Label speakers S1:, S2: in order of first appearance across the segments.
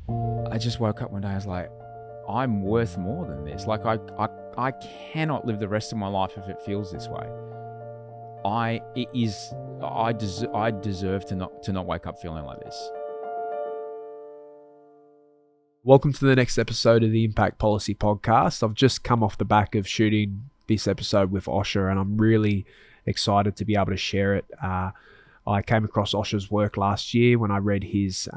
S1: I just woke up one day, I was like, I'm worth more than this. Like I cannot live the rest of my life if it feels this way. I deserve to not wake up feeling like this.
S2: Welcome to the next episode of the Impact Policy Podcast. I've just come off the back of shooting this episode with Osher, and I'm really excited to be able to share it. I came across Osher's work last year when I read his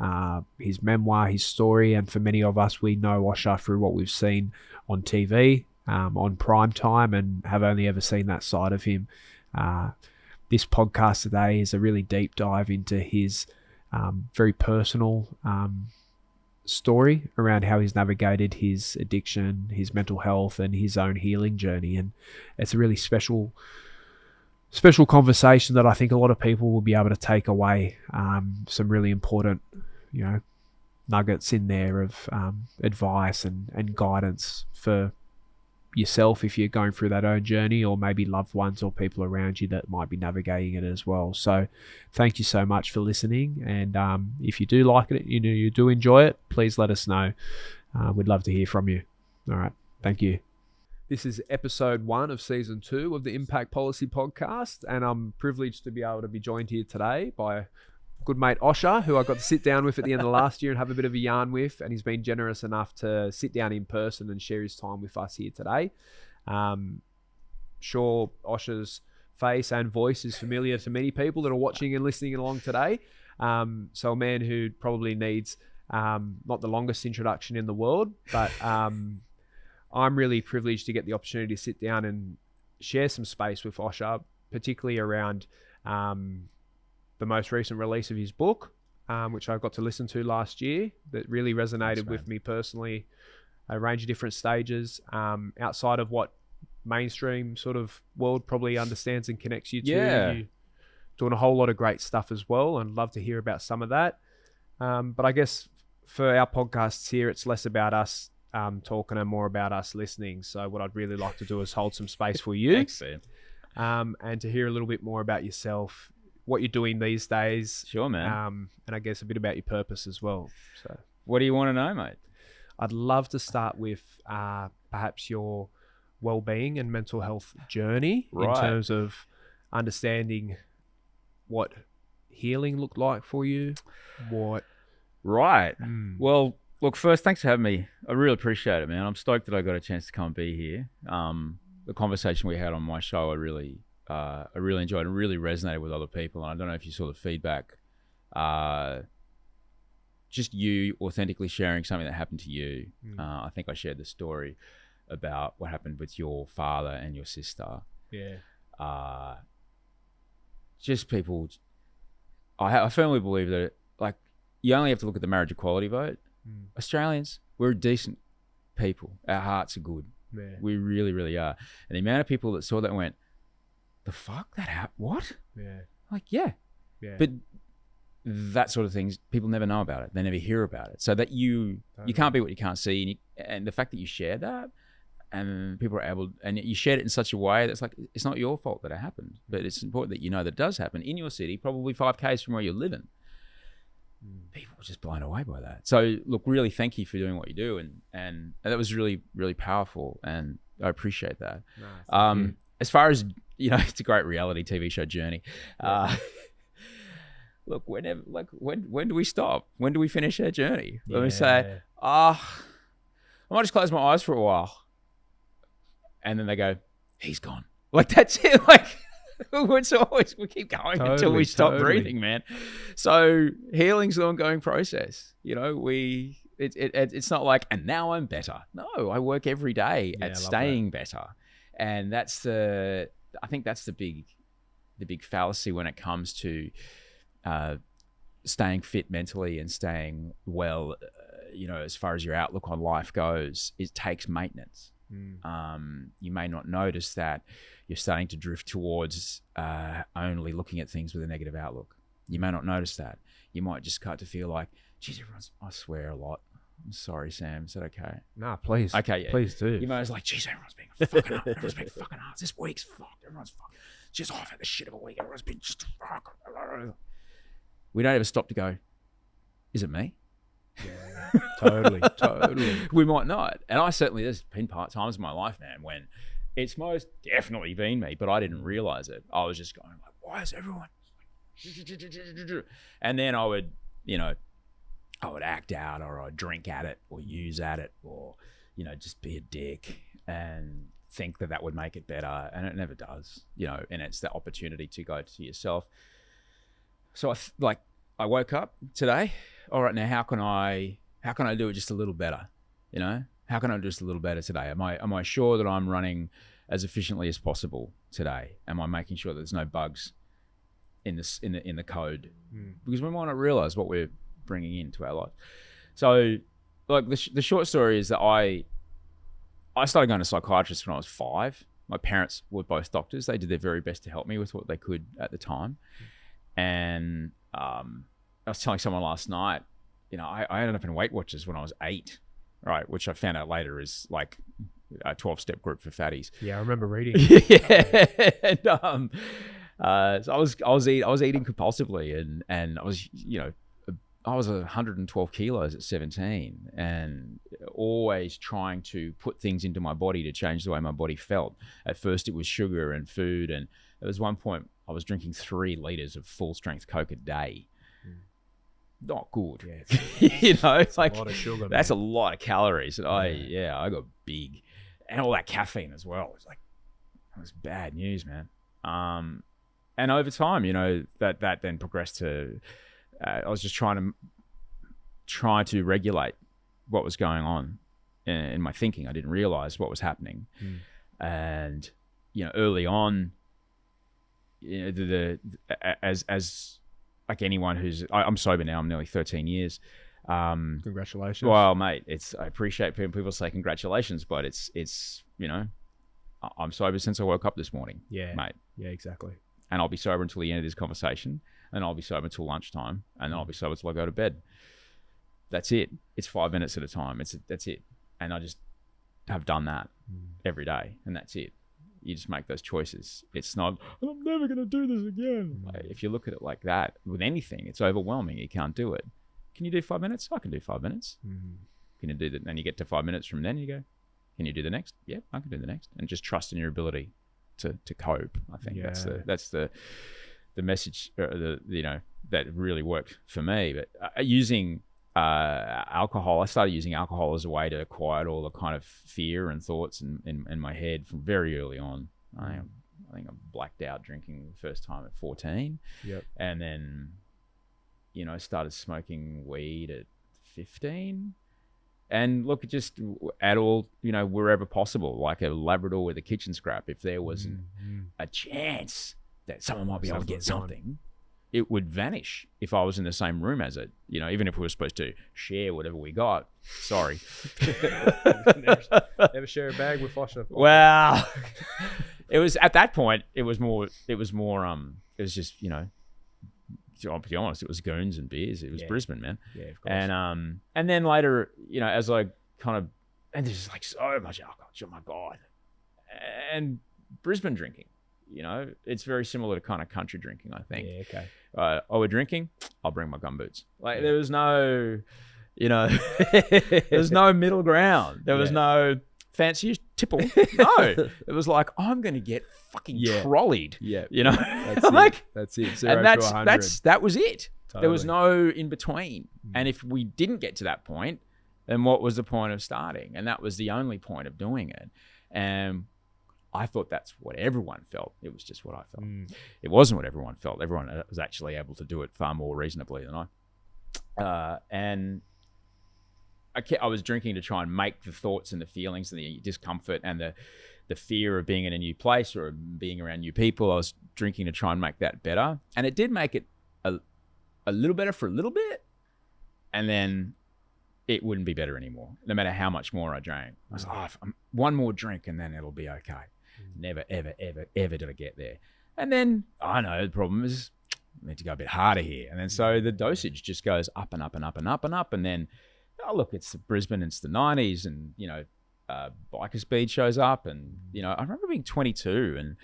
S2: memoir, his story, and for many of us, we know Osher through what we've seen on TV, on prime time, and have only ever seen that side of him. This podcast today is a really deep dive into his very personal story around how he's navigated his addiction, his mental health, and his own healing journey. And it's a really special conversation that I think a lot of people will be able to take away some really important, nuggets in there of advice and guidance for yourself if you're going through that own journey, or maybe loved ones or people around you that might be navigating it as well. So thank you so much for listening, and if you do like it, you do enjoy it, please let us know. We'd love to hear from you. All right, thank you. This is episode 1 of season 2 of the Impact Policy Podcast, and I'm privileged to be able to be joined here today by good mate Osher, who I got to sit down with at the end of last year and have a bit of a yarn with, and he's been generous enough to sit down in person and share his time with us here today. Sure, Osher's face and voice is familiar to many people that are watching and listening along today. So a man who probably needs not the longest introduction in the world, but I'm really privileged to get the opportunity to sit down and share some space with Osher, particularly around the most recent release of his book, which I got to listen to last year, that really resonated with me personally, a range of different stages, outside of what mainstream sort of world probably understands and connects you to.
S1: Yeah.
S2: You're doing a whole lot of great stuff as well, and love to hear about some of that. But I guess for our podcasts here, it's less about us talking and more about us listening. So what I'd really like to do is hold some space for you.
S1: Excellent.
S2: And to hear a little bit more about yourself, what you're doing these days.
S1: Sure, man.
S2: And I guess a bit about your purpose as well. So,
S1: What do you want to know, mate?
S2: I'd love to start with perhaps your well-being and mental health journey,
S1: Right.
S2: in terms of understanding what healing looked like for you.
S1: Right. Well, look, first, thanks for having me. I really appreciate it, man. I'm stoked that I got a chance to come and be here. The conversation we had on my show, I really enjoyed and really resonated with other people. And I don't know if you saw the feedback. Just you authentically sharing something that happened to you. I think I shared the story about what happened with your father and your sister.
S2: Yeah.
S1: Just people. I firmly believe that, like, you only have to look at the marriage equality vote. Australians, we're decent people. Our hearts are good.
S2: Yeah.
S1: We really, really are. And the amount of people that saw that and went, the fuck? What?
S2: Yeah.
S1: Like, yeah.
S2: Yeah.
S1: But that sort of things, people never know about it. They never hear about it. So that you can't be what you can't see. And the fact that you shared that, and people are able, and you shared it in such a way that's like, it's not your fault that it happened, but it's important that you know that it does happen in your city, probably 5 k's from where you're living. People were just blown away by that. So look, really thank you for doing what you do, and that was really, really powerful, and I appreciate that.
S2: Nice.
S1: As far as, it's a great reality TV show journey. Look, when do we stop? When do we finish our journey? When we say, I might just close my eyes for a while, and then they go, he's gone. Like, that's it. Like, it's always, we keep going until we stop breathing, man. So healing's an ongoing process. It's not like, and now I'm better. No, I work every day at staying better. And I think that's the big fallacy when it comes to staying fit mentally and staying well, as far as your outlook on life goes. It takes maintenance. You may not notice that you're starting to drift towards only looking at things with a negative outlook. You may not notice that. You might just start to feel like, geez, I swear a lot. I'm sorry, Sam. Is that okay?
S2: Nah, please.
S1: Okay, yeah.
S2: Please do.
S1: You know, it's like, geez, everyone's being fucking up. Everyone's being fucking up. This week's fucked. Everyone's fucked. Just I've had the shit of a week. Everyone's been just fuck. We don't ever stop to go, is it me?
S2: Totally.
S1: We might not. And I certainly, there's been times in my life, man, when it's most definitely been me, but I didn't realize it. I was just going like, why is everyone? And then I would, I would act out, or I'd drink at it, or use at it, or, just be a dick and think that would make it better. And it never does, and it's the opportunity to go to yourself. So I woke up today. All right, now how can I do it just a little better? How can I do just a little better today? Am I sure that I'm running as efficiently as possible today? Am I making sure that there's no bugs in the code? Because we might not realize what we're bringing into our life. So, like the short story is that I started going to psychiatrists when I was 5. My parents were both doctors. They did their very best to help me with what they could at the time. And I was telling someone last night, I ended up in Weight Watchers when I was 8, right? Which I found out later is like a 12-step group for fatties.
S2: Yeah, I remember reading.
S1: Yeah. And so I was eating compulsively, and I was, I was 112 kilos at 17, and always trying to put things into my body to change the way my body felt. At first it was sugar and food, and there was one point I was drinking 3 liters of full strength Coke a day. Not good.
S2: Yeah,
S1: it's like
S2: a lot of sugar,
S1: that's
S2: man.
S1: a lot of calories. And I got big, and all that caffeine as well. It's like, it was bad news, man. And over time, that then progressed to, I was just trying to regulate what was going on in my thinking. I didn't realize what was happening. And, early on, as like anyone I'm sober now, I'm nearly 13 years.
S2: Congratulations.
S1: Well, mate, I appreciate people say congratulations, but it's I'm sober since I woke up this morning.
S2: Yeah,
S1: mate.
S2: Yeah, exactly.
S1: And I'll be sober until the end of this conversation, and I'll be sober until lunchtime, and then I'll be sober until I go to bed. That's it. It's 5 minutes at a time. That's it. And I just have done that every day, and that's it. You just make those choices. It's not, I'm never going to do this again. Like, if you look at it like that, with anything, it's overwhelming. You can't do it. Can you do 5 minutes? I can do 5 minutes. Can you do that? And you get to 5 minutes from then, you go, can you do the next? Yeah, I can do the next. And just trust in your ability to cope. I think that's the message, that really worked for me. But using alcohol, I started using alcohol as a way to quiet all the kind of fear and thoughts in my head from very early on. I think I blacked out drinking the first time at 14.
S2: Yep.
S1: And then, started smoking weed at 15. And look, just at all, wherever possible, like a Labrador with a kitchen scrap, if there was a chance that someone might be able to get something, it would vanish if I was in the same room as it, even if we were supposed to share whatever we got. Sorry.
S2: Never share a bag with Osher.
S1: Well, it was at that point, it was just, to be honest, it was goons and beers. It was Brisbane, man.
S2: Yeah, of course.
S1: And then later, as I kind of, and there's like so much alcohol, oh my God. And Brisbane drinking, it's very similar to kind of country drinking, I think.
S2: Yeah, okay.
S1: We're drinking, I'll bring my gumboots. Like there was no, there's no middle ground. There was no fancy tipple. No, it was like, I'm going to get fucking trolleyed.
S2: Yeah.
S1: That's
S2: like, it. That's it. 0
S1: and
S2: to 100.
S1: that was it.
S2: Totally.
S1: There was no in between. And if we didn't get to that point, then what was the point of starting? And that was the only point of doing it. And I thought that's what everyone felt. It was just what I felt. It wasn't what everyone felt. Everyone was actually able to do it far more reasonably than I. And I was drinking to try and make the thoughts and the feelings and the discomfort and the fear of being in a new place or being around new people. I was drinking to try and make that better. And it did make it a little better for a little bit. And then it wouldn't be better anymore, no matter how much more I drank. I was like, one more drink and then it'll be okay. Never, ever, ever, ever did I get there. And then I know the problem is I need to go a bit harder here. And then so the dosage just goes up and up and up and up and up. And then, look, it's Brisbane, it's the 90s and, biker speed shows up. And, I remember being 22 and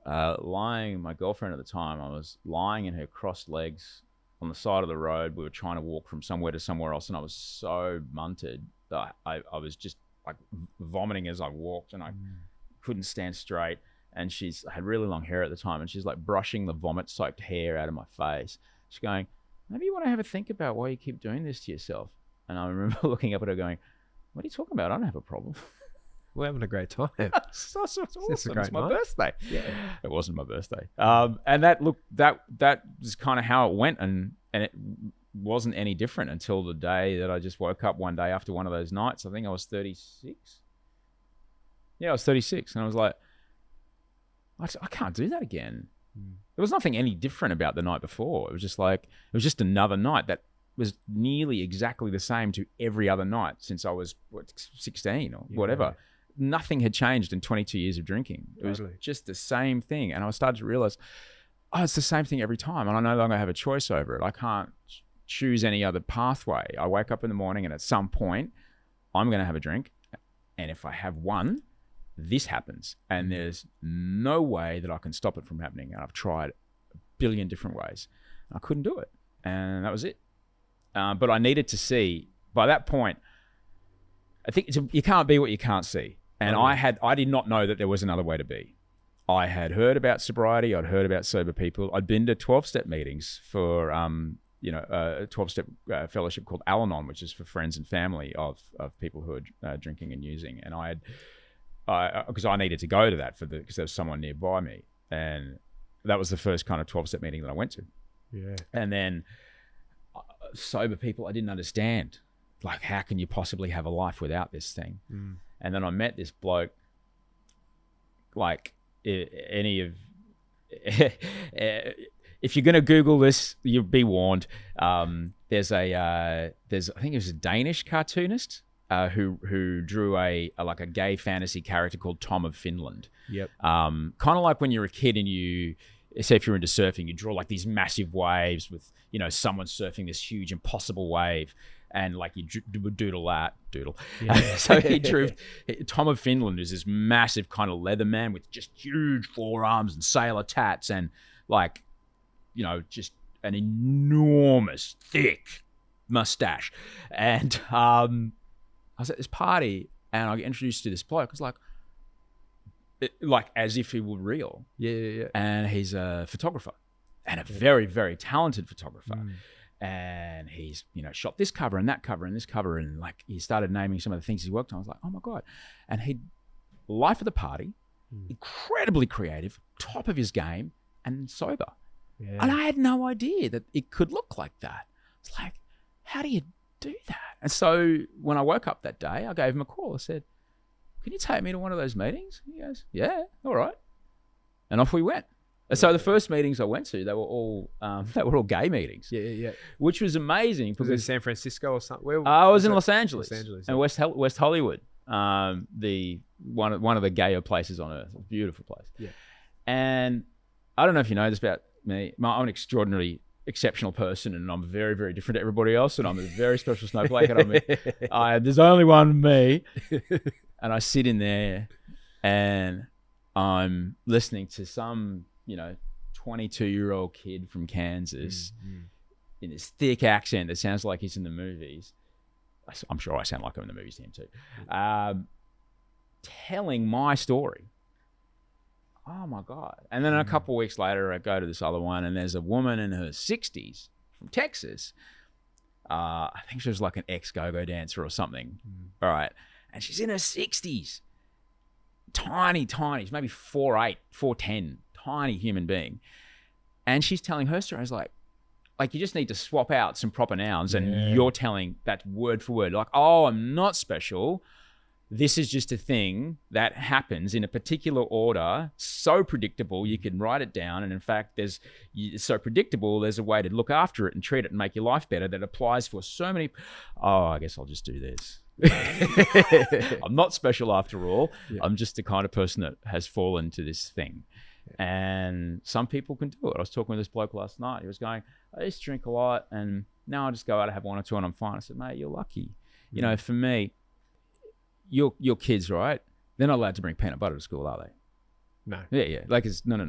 S1: my girlfriend at the time, I was lying in her crossed legs on the side of the road. We were trying to walk from somewhere to somewhere else, and I was so munted that I was just like vomiting as I walked, and I couldn't stand straight. And I had really long hair at the time, and she's like brushing the vomit-soaked hair out of my face. She's going, maybe you want to have a think about why you keep doing this to yourself. And I remember looking up at her going, what are you talking about? I don't have a problem.
S2: We're having a great time.
S1: It's awesome. It's my birthday.
S2: Yeah.
S1: It wasn't my birthday. And that was kind of how it went. And it wasn't any different until the day that I just woke up one day after one of those nights. I think I was 36. Yeah, I was 36. And I was like, I can't do that again. There was nothing any different about the night before. It was just another night that was nearly exactly the same to every other night since I was 16 or whatever. Nothing had changed in 22 years of drinking. It was just the same thing. And I started to realize, it's the same thing every time. And I no longer have a choice over it. I can't choose any other pathway. I wake up in the morning and at some point I'm going to have a drink. And if I have one, this happens, and there's no way that I can stop it from happening. And I've tried a billion different ways. I couldn't do it, and that was it. But I needed to see. By that point, I think you can't be what you can't see. And I did not know that there was another way to be. I had heard about sobriety. I'd heard about sober people. I'd been to 12-step meetings for a 12-step fellowship called Al-Anon, which is for friends and family of people who are drinking and using. And because I needed to go to that because there was someone nearby me, and that was the first kind of 12-step meeting that I went to.
S2: Yeah.
S1: And then sober people, I didn't understand, like, how can you possibly have a life without this thing? And then I met this bloke, like, if you're going to Google this, you'll be warned. There's I think it was a Danish cartoonist who drew a gay fantasy character called Tom of Finland.
S2: Yep.
S1: Kind of like when you're a kid and say if you're into surfing, you draw like these massive waves with, someone surfing this huge impossible wave, and like you doodle. Yeah. So he drew Tom of Finland is this massive kind of leather man with just huge forearms and sailor tats and like, just an enormous thick mustache. And I was at this party and I got introduced to this bloke. It's like as if he were real.
S2: Yeah.
S1: And he's a photographer and a very, very talented photographer. And he's, shot this cover and that cover and this cover. And like, he started naming some of the things he worked on. I was like, oh my God. And life of the party, incredibly creative, top of his game and sober. Yeah. And I had no idea that it could look like that. It's like, how do you do that? And so when I woke up that day, I gave him a call. I said, can you take me to one of those meetings? He goes, yeah, all right. And off we went. And so the first meetings I went to, they were all gay meetings.
S2: Yeah.
S1: Which was amazing.
S2: Was it in San Francisco or something?
S1: I was in Los Angeles. And
S2: yeah.
S1: West Hollywood. The one of the gayer places on earth. Beautiful place.
S2: Yeah. And
S1: I don't know if you know this about me. I'm an extraordinarily exceptional person, and I'm very, very different to everybody else, and I'm a very special snowflake, and there's only one me. And I sit in there and I'm listening to some 22-year-old kid from Kansas in this thick accent that sounds like he's in the movies. I'm sure I sound like I'm in the movies to him too. Telling my story. Oh my God. And then a couple of weeks later, I go to this other one and there's a woman in her 60s from Texas. I think she was like an ex-go-go dancer or something. All right. And she's in her 60s. Tiny, maybe 4'8", 4'10", tiny human being. And she's telling her story. I was like you just need to swap out some proper nouns and you're telling that word for word. Like, oh, I'm not special. This is just a thing that happens in a particular order, so predictable you can write it down. And in fact, it's so predictable, there's a way to look after it and treat it and make your life better that applies for so many. Oh, I guess I'll just do this. I'm not special after all. Yeah. I'm just the kind of person that has fallen to this thing. Yeah. And some people can do it. I was talking with this bloke last night. He was going, I used to drink a lot and now I just go out and have one or two and I'm fine. I said, mate, you're lucky. For me, your kids, right? They're not allowed to bring peanut butter to school, are they?
S2: No.
S1: Yeah. Like, it's no.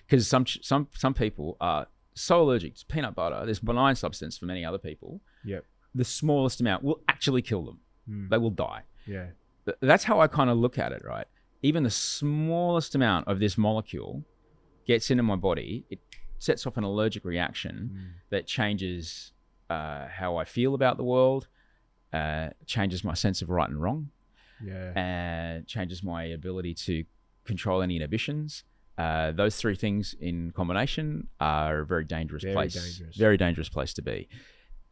S1: Because some people are so allergic to peanut butter, this benign substance for many other people,
S2: Yep.
S1: the smallest amount will actually kill them. They will die.
S2: Yeah.
S1: That's how I kind of look at it, right? Even the smallest amount of this molecule gets into my body, it sets off an allergic reaction that changes how I feel about the world, changes my sense of right and wrong, and changes my ability to control any inhibitions. Those three things in combination are a very dangerous very dangerous place to be.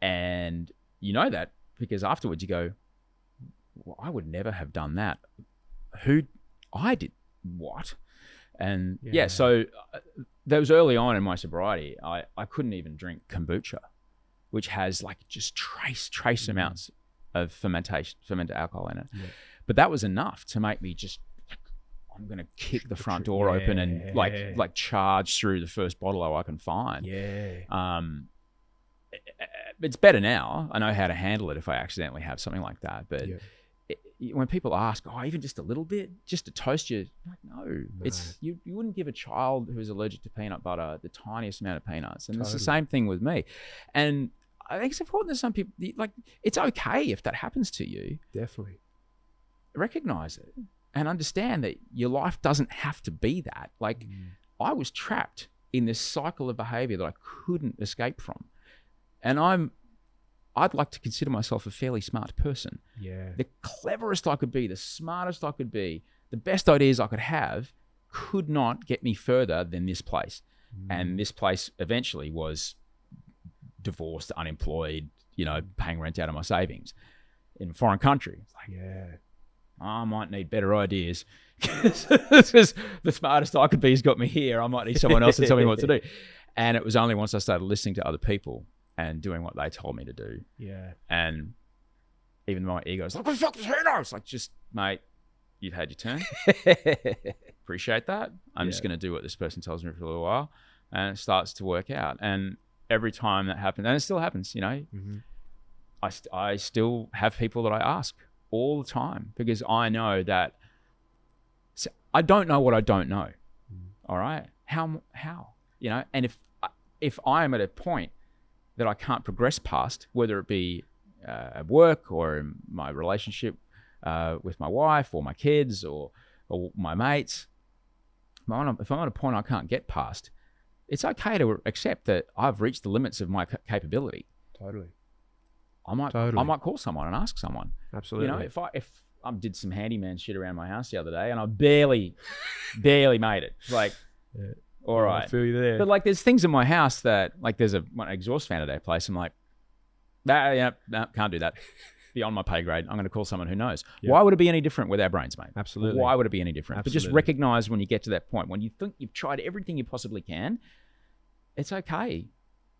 S1: And you know that because afterwards you go, well, I would never have done that. I did what? And so that was early on in my sobriety. I couldn't even drink kombucha, which has like just trace amounts of fermented alcohol in it. Yeah. But that was enough to make me just, I'm going to kick the front door open and like charge through the first bottle I can find. Yeah. It's better now. I know how to handle it if I accidentally have something like that. But when people ask, even just a little bit, just to toast you, like, no. It's you wouldn't give a child who's allergic to peanut butter the tiniest amount of peanuts. And it's the same thing with me. And I think it's important that some people, like, it's okay if that happens to you.
S2: Definitely.
S1: Recognize it and understand that your life doesn't have to be that. Like, I was trapped in this cycle of behavior that I couldn't escape from. And I'd like to consider myself a fairly smart person. Yeah. The cleverest I could be, the smartest I could be, the best ideas I could have could not get me further than this place. And this place eventually was divorced, unemployed, paying rent out of my savings in a foreign country. It's like, I might need better ideas because the smartest I could be has got me here. I might need someone else to tell me what to do. And it was only once I started listening to other people and doing what they told me to do. Yeah. And even my ego was like, what the fuck, who knows? Like, just, mate, you've had your turn. Appreciate that. I'm just going to do what this person tells me for a little while. And it starts to work out. And every time that happens, and it still happens, I still have people that I ask all the time because I know that I don't know what I don't know. All right. How, and if I am at a point that I can't progress past, whether it be at work or in my relationship with my wife or my kids or my mates, if I'm at a point I can't get past, it's okay to accept that I've reached the limits of my capability.
S2: Totally.
S1: I might call someone and ask someone.
S2: Absolutely.
S1: If I did some handyman shit around my house the other day and I barely made it. Like, all right.
S2: I feel you there.
S1: But like, there's things in my house that, like, there's one exhaust fan at our place. I'm like, no, can't do that. Beyond my pay grade. I'm going to call someone who knows. Yep. Why would it be any different with our brains, mate?
S2: Absolutely.
S1: Why would it be any different?
S2: Absolutely.
S1: But just recognize when you get to that point, when you think you've tried everything you possibly can, it's okay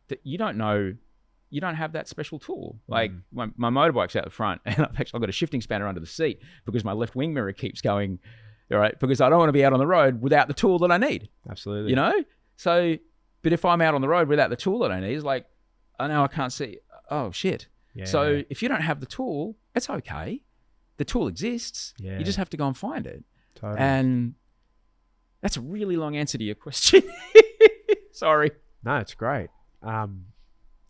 S1: that you don't know. You don't have that special tool. Like my motorbike's out the front and I've got a shifting spanner under the seat because my left wing mirror keeps going, all right, because I don't want to be out on the road without the tool that I need.
S2: Absolutely.
S1: So, but if I'm out on the road without the tool that I need, it's like, I know I can't see. Oh, shit. Yeah. So if you don't have the tool, it's okay. The tool exists. Yeah. You just have to go and find it.
S2: Totally.
S1: And that's a really long answer to your question. Sorry.
S2: No, it's great.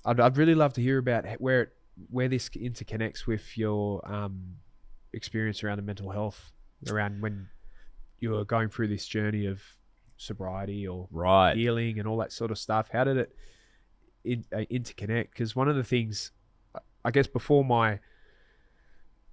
S2: I'd really love to hear about where this interconnects with your experience around the mental health, around when you were going through this journey of sobriety or healing and all that sort of stuff. How did it interconnect? Because one of the things, I guess, the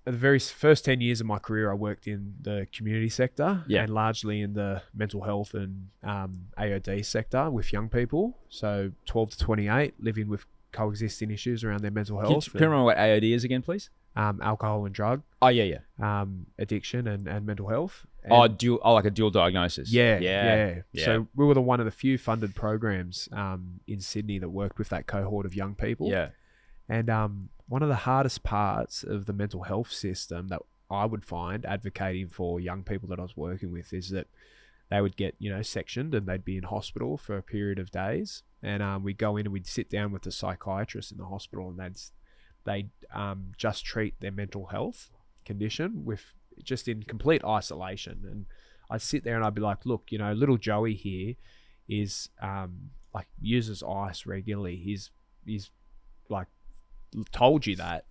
S2: very first 10 years of my career, I worked in the community sector and largely in the mental health and AOD sector with young people. So 12 to 28, living with coexisting issues around their mental health.
S1: Can you remember what AOD is again, please?
S2: Alcohol and drug.
S1: Oh, yeah.
S2: Addiction and mental health. And
S1: like a dual diagnosis.
S2: Yeah. So we were one of the few funded programs in Sydney that worked with that cohort of young people.
S1: Yeah.
S2: And one of the hardest parts of the mental health system that I would find advocating for young people that I was working with is that they would get, sectioned and they'd be in hospital for a period of days. And we'd go in and we'd sit down with the psychiatrist in the hospital and they'd just treat their mental health condition with just in complete isolation. And I'd sit there and I'd be like, look, little Joey here is like uses ice regularly. He's like told you that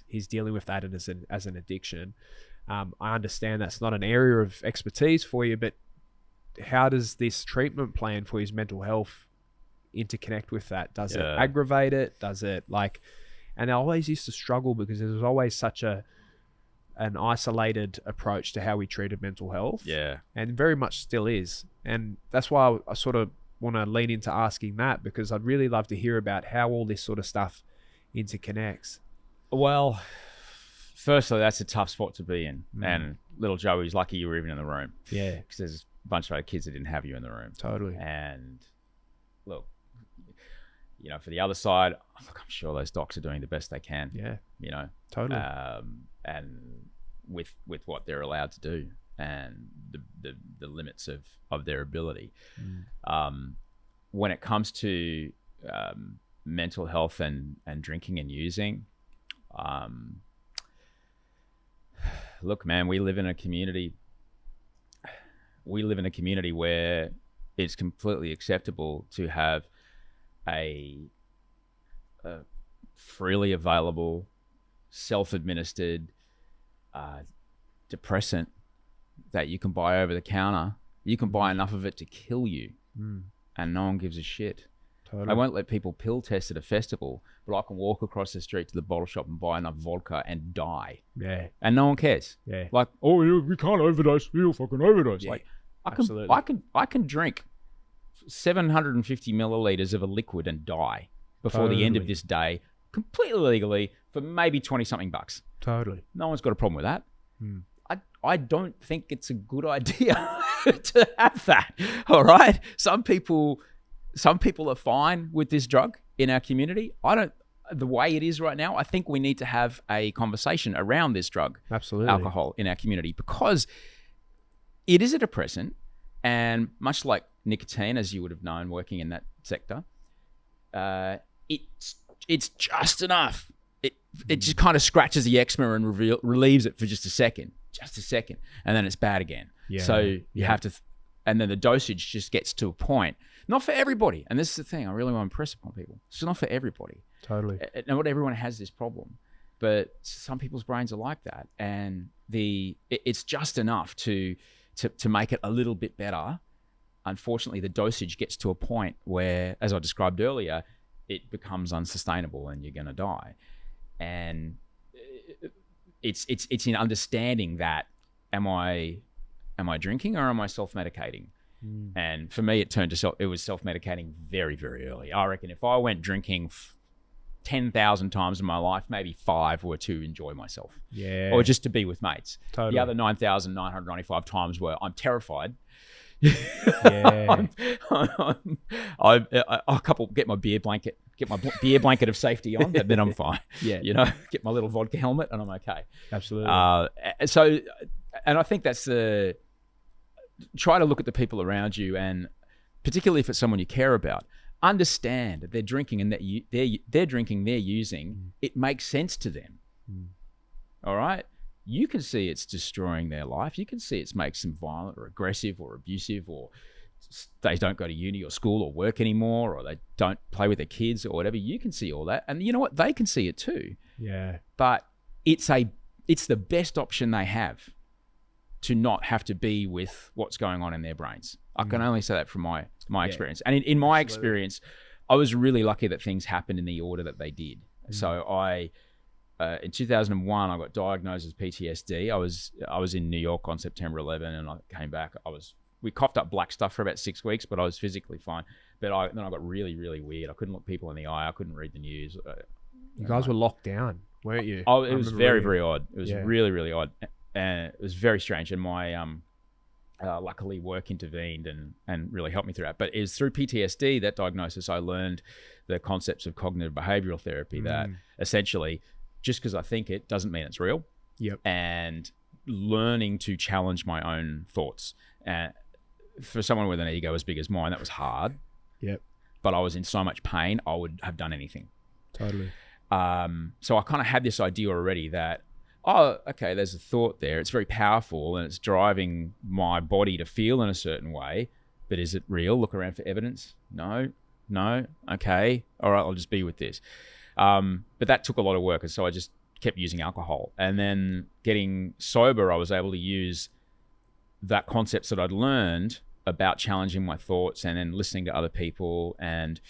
S2: he's dealing with that as an addiction. I understand that's not an area of expertise for you, but how does this treatment plan for his mental health interconnect with that? Does it aggravate it? Does it and I always used to struggle because there was always such an isolated approach to how we treated mental health.
S1: Yeah.
S2: And very much still is. And that's why I sort of want to lean into asking that, because I'd really love to hear about how all this sort of stuff interconnects.
S1: Well, firstly, that's a tough spot to be in. And little Joey's lucky you were even in the room.
S2: Yeah.
S1: Because there's a bunch of other kids that didn't have you in the room.
S2: Totally.
S1: And look, for the other side, look, I'm sure those docs are doing the best they can.
S2: Yeah. Totally.
S1: And with what they're allowed to do and the limits of their ability. When it comes to mental health and drinking and using, look, man, we live in a community where it's completely acceptable to have a freely available, self-administered depressant that you can buy over the counter. You can buy enough of it to kill you, and no one gives a shit.
S2: Totally.
S1: I won't let people pill test at a festival, but I can walk across the street to the bottle shop and buy enough vodka and die.
S2: Yeah.
S1: And no one cares.
S2: Yeah.
S1: Like, oh, we can't overdose. You'll fucking overdose.
S2: Yeah.
S1: Like,
S2: Absolutely.
S1: I can drink 750 milliliters of a liquid and die before the end of this day, completely legally, for maybe 20 something bucks.
S2: Totally.
S1: No one's got a problem with that. I don't think it's a good idea to have that. All right. Some people are fine with this drug in our community. The way it is right now, I think we need to have a conversation around this drug,
S2: absolutely,
S1: alcohol, in our community, because it is a depressant, and much like nicotine, as you would have known working in that sector, it's just enough. It just kind of scratches the eczema and relieves it for just a second, and then it's bad again. Yeah. So you have to, and then the dosage just gets to a point. Not for everybody, and this is the thing I really want to impress upon people. It's not for everybody.
S2: Totally.
S1: Not everyone has this problem, but some people's brains are like that, and it's just enough to make it a little bit better. Unfortunately, the dosage gets to a point where, as I described earlier, it becomes unsustainable and you're going to die. And it's in understanding that, am I drinking or am I self-medicating? And for me, it was self-medicating very, very early. I reckon if I went drinking 10,000 times in my life, maybe 5 were to enjoy myself, or just to be with mates. Totally. The other 9,995 times were I'm terrified. Yeah. I get my beer blanket of safety on, but then I'm fine. Yeah, get my little vodka helmet and I'm okay.
S2: Absolutely.
S1: So, and I think that's try to look at the people around you, and particularly if it's someone you care about, understand that they're drinking and that they're drinking, they're using. It makes sense to them. All right. You can see it's destroying their life. You can see it makes them violent or aggressive or abusive, or they don't go to uni or school or work anymore, or they don't play with their kids or whatever. You can see all that. And you know what? They can see it too. Yeah. But it's the best option they have to not have to be with what's going on in their brains. I can only say that from my experience. And in my experience, I was really lucky that things happened in the order that they did. So in 2001, I got diagnosed with PTSD. I was in New York on September 11, and I came back. We coughed up black stuff for about 6 weeks, but I was physically fine. But then I got really, really weird. I couldn't look people in the eye. I couldn't read the news.
S2: You guys were locked down, weren't you?
S1: Oh, it was very, very odd. It was really, really odd, and it was very strange. And my luckily work intervened and really helped me through that. But it was through PTSD, that diagnosis, I learned the concepts of cognitive behavioral therapy. That essentially, just because I think it doesn't mean it's real. Yep. And learning to challenge my own thoughts. For someone with an ego as big as mine, that was hard. Yep. But I was in so much pain, I would have done anything. Totally. So I kind of had this idea already that, oh, okay, there's a thought there. It's very powerful and it's driving my body to feel in a certain way. but is it real? Look around for evidence. No. Okay. All right. I'll just be with this. But that took a lot of work. And so I just kept using alcohol. And then getting sober, I was able to use that concepts that I'd learned about challenging my thoughts and then listening to other people and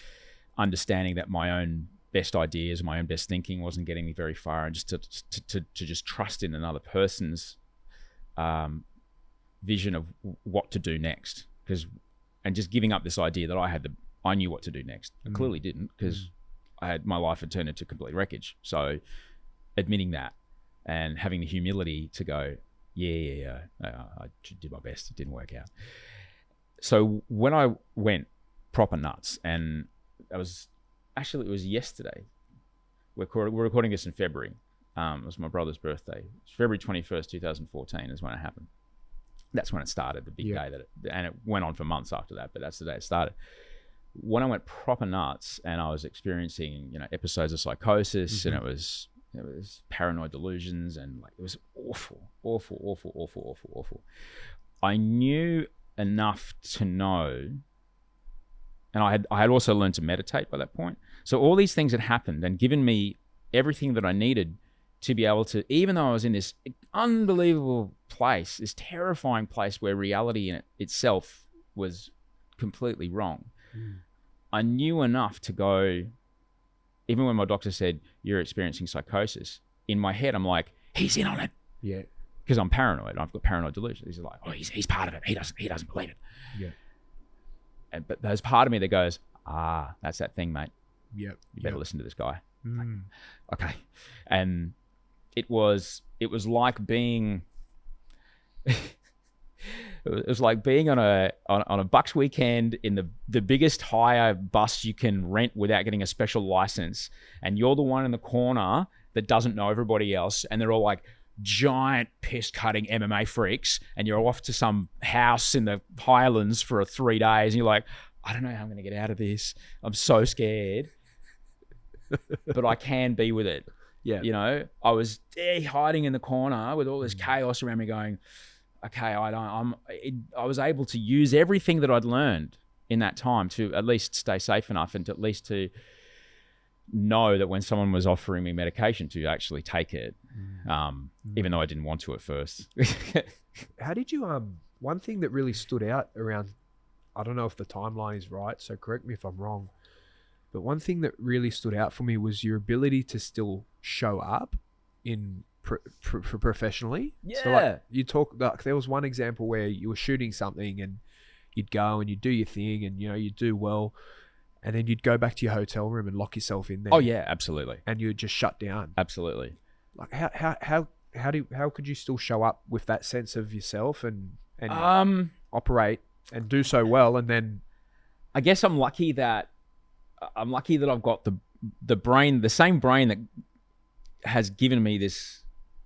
S1: understanding that my own best ideas, my own best thinking wasn't getting me very far, and just to just trust in another person's vision of what to do next, and just giving up this idea that I knew what to do next. I clearly didn't, because my life had turned into complete wreckage. So admitting that and having the humility to go, I did my best, it didn't work out. So when I went proper nuts, and it was yesterday. We're recording this in February. It was my brother's birthday. It's February 21st, 2014 is when it happened. That's when it started, the big day and it went on for months after that, but that's the day it started. When I went proper nuts and I was experiencing, episodes of psychosis, and it was paranoid delusions, and like, it was awful. I knew enough to know, and I had also learned to meditate by that point. So all these things had happened and given me everything that I needed to be able to, even though I was in this unbelievable place, this terrifying place where reality in itself was completely wrong. I knew enough to go, even when my doctor said, you're experiencing psychosis, in my head, I'm like, he's in on it.
S2: Yeah.
S1: Because I'm paranoid. I've got paranoid delusions. He's like, oh, he's part of it. He doesn't believe it.
S2: Yeah.
S1: But there's part of me that goes, that's that thing, mate.
S2: Yep.
S1: You better listen to this guy. Like, okay. And it was like being it was like being on a Bucks weekend in the biggest hire bus you can rent without getting a special license, and you're the one in the corner that doesn't know everybody else, and they're all like giant piss cutting MMA freaks, and you're off to some house in the Highlands for 3 days, and you're like, I don't know how I'm going to get out of this. I'm so scared, but I can be with it.
S2: Yeah.
S1: I was hiding in the corner with all this chaos around me going, okay, I was able to use everything that I'd learned in that time to at least stay safe enough, and to at least to know that when someone was offering me medication to actually take it, even though I didn't want to at first.
S2: How did you, one thing that really stood out around, I don't know if the timeline is right, so correct me if I'm wrong, but one thing that really stood out for me was your ability to still show up in professionally.
S1: Yeah.
S2: So like there was one example where you were shooting something and you'd go and you'd do your thing and you'd do well, and then you'd go back to your hotel room and lock yourself in there.
S1: Oh yeah, absolutely.
S2: And you'd just shut down.
S1: Absolutely.
S2: Like how could you still show up with that sense of yourself and operate and do so well? And then
S1: I guess I'm lucky that I've got the same brain that has given me this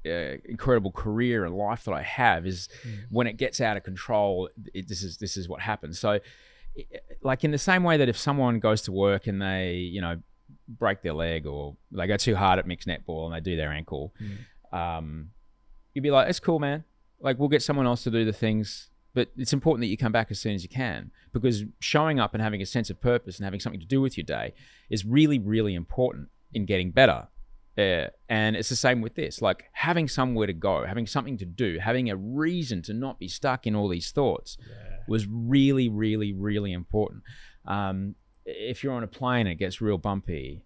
S1: incredible career and life that I have, is when it gets out of control, this is what happens. So like in the same way that if someone goes to work and they, break their leg, or they go too hard at mixed netball and they do their ankle, you'd be like, it's cool, man. Like, we'll get someone else to do the things, but it's important that you come back as soon as you can, because showing up and having a sense of purpose and having something to do with your day is really, really important in getting better. And it's the same with this, like having somewhere to go, having something to do, having a reason to not be stuck in all these thoughts was really, really, really important. If you're on a plane and it gets real bumpy,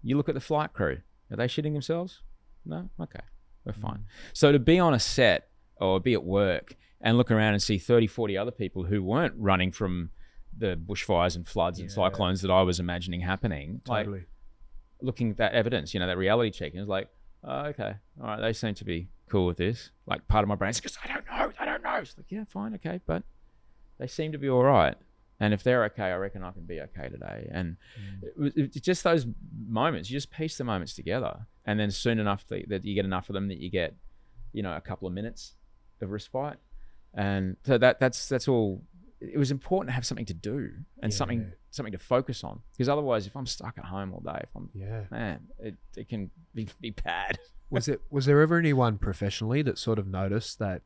S1: you look at the flight crew. Are they shitting themselves? No? Okay, we're fine. So to be on a set or be at work and look around and see 30, 40 other people who weren't running from the bushfires and floods and cyclones that I was imagining happening,
S2: totally.
S1: Like, looking at that evidence, that reality check, and it's like, oh, okay, all right, they seem to be cool with this. Like, part of my brain's because I don't know. It's like, yeah, fine, okay, but they seem to be all right. And if they're okay, I reckon I can be okay today. And it's just those moments, you just piece the moments together, and then soon enough that you get enough of them that you get, a couple of minutes of respite. And so that's all. It was important to have something to do and something to focus on, because otherwise, if I'm stuck at home all day, it can be bad.
S2: Was there ever anyone professionally that sort of noticed that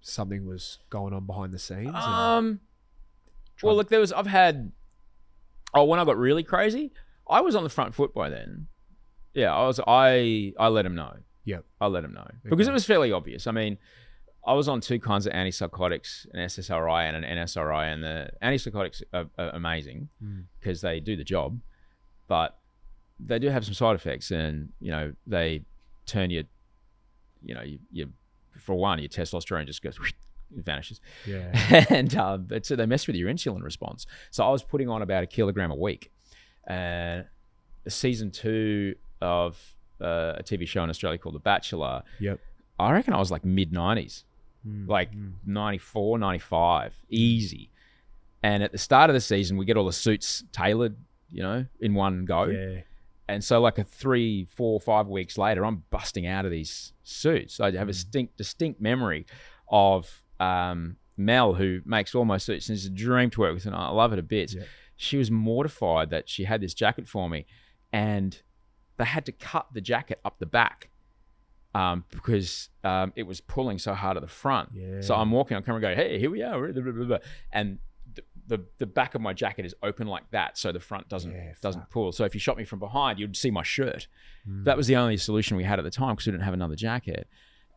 S2: something was going on behind the scenes?
S1: Well, look, when I got really crazy, I was on the front foot by then. Yeah, I let him know.
S2: Yep.
S1: I let him know. Because it was fairly obvious. I mean, I was on 2 kinds of antipsychotics, an SSRI and an NSRI, and the antipsychotics are amazing because they do the job, but they do have some side effects, and, they turn your for one, your testosterone just goes, it vanishes.
S2: Yeah.
S1: And so they mess with your insulin response. So I was putting on about 1 kilogram a week. And season 2 of a TV show in Australia called The Bachelor,
S2: Yep.
S1: I reckon I was like mid-90s, like 94, 95, easy. And at the start of the season, we get all the suits tailored, in one go.
S2: Yeah.
S1: And so like 3, 4, 5 weeks later, I'm busting out of these suits. I have a distinct memory of Mel, who makes all my suits, and it's a dream to work with, and I love it a bit. Yeah. She was mortified that she had this jacket for me, and they had to cut the jacket up the back because it was pulling so hard at the front. Yeah. So I'm walking on camera going, hey, here we are. And the back of my jacket is open like that, so the front doesn't pull. So if you shot me from behind, you'd see my shirt. That was the only solution we had at the time because we didn't have another jacket.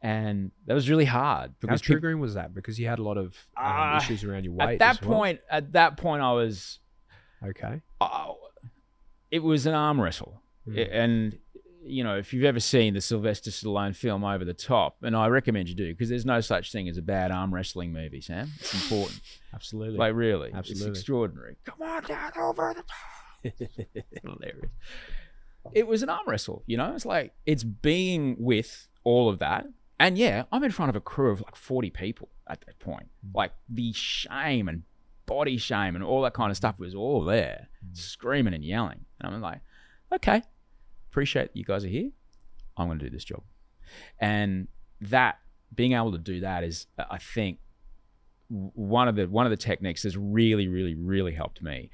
S1: And that was really hard.
S2: How triggering was that? Because you had a lot of issues around your weight.
S1: At that point, I was
S2: okay.
S1: It was an arm wrestle, and if you've ever seen the Sylvester Stallone film Over the Top, and I recommend you do, because there's no such thing as a bad arm wrestling movie, Sam. It's important.
S2: Absolutely.
S1: Like, really.
S2: Absolutely.
S1: It's extraordinary. Come on down over the top. Hilarious. It was an arm wrestle, It's like, it's being with all of that. And yeah, I'm in front of a crew of like 40 people at that point. Like, the shame and body shame and all that kind of stuff was all there, screaming and yelling. And I'm like, okay, appreciate you guys are here. I'm going to do this job. And that, being able to do that is, I think, one of the techniques that's really, really, really helped me.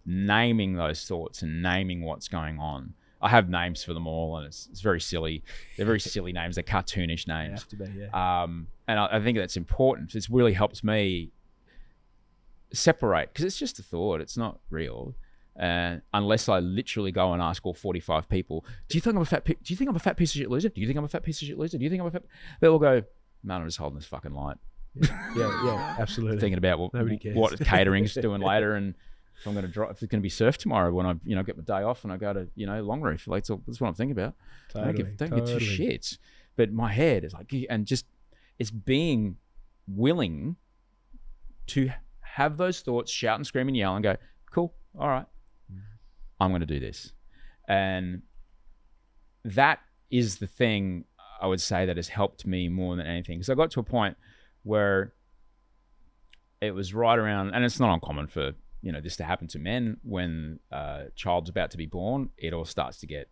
S1: Naming those thoughts and naming what's going on. I have names for them all, and it's very silly. They're very silly names. They're cartoonish names.
S2: They have to be, yeah.
S1: And I think that's important. It's really helps me separate, because it's just a thought. It's not real. Unless I literally go and ask all 45 people, do you think I'm a fat piece of shit loser? Do you think I'm a fat piece of shit loser? Do you think I'm a fat... They'll all go, man, I'm just holding this fucking light.
S2: Yeah, absolutely.
S1: Thinking about what catering's doing later, and if I'm going to drive, if it's going to be surf tomorrow when I, get my day off and I go to, Longreef. Like, that's what I'm thinking about.
S2: Totally.
S1: Don't give two shits. But my head is like, and just, it's being willing to have those thoughts, shout and scream and yell and go, cool, all right, I'm going to do this. And that is the thing I would say that has helped me more than anything. Because I got to a point where it was right around, and it's not uncommon for, this to happen to men when a child's about to be born. It all starts to get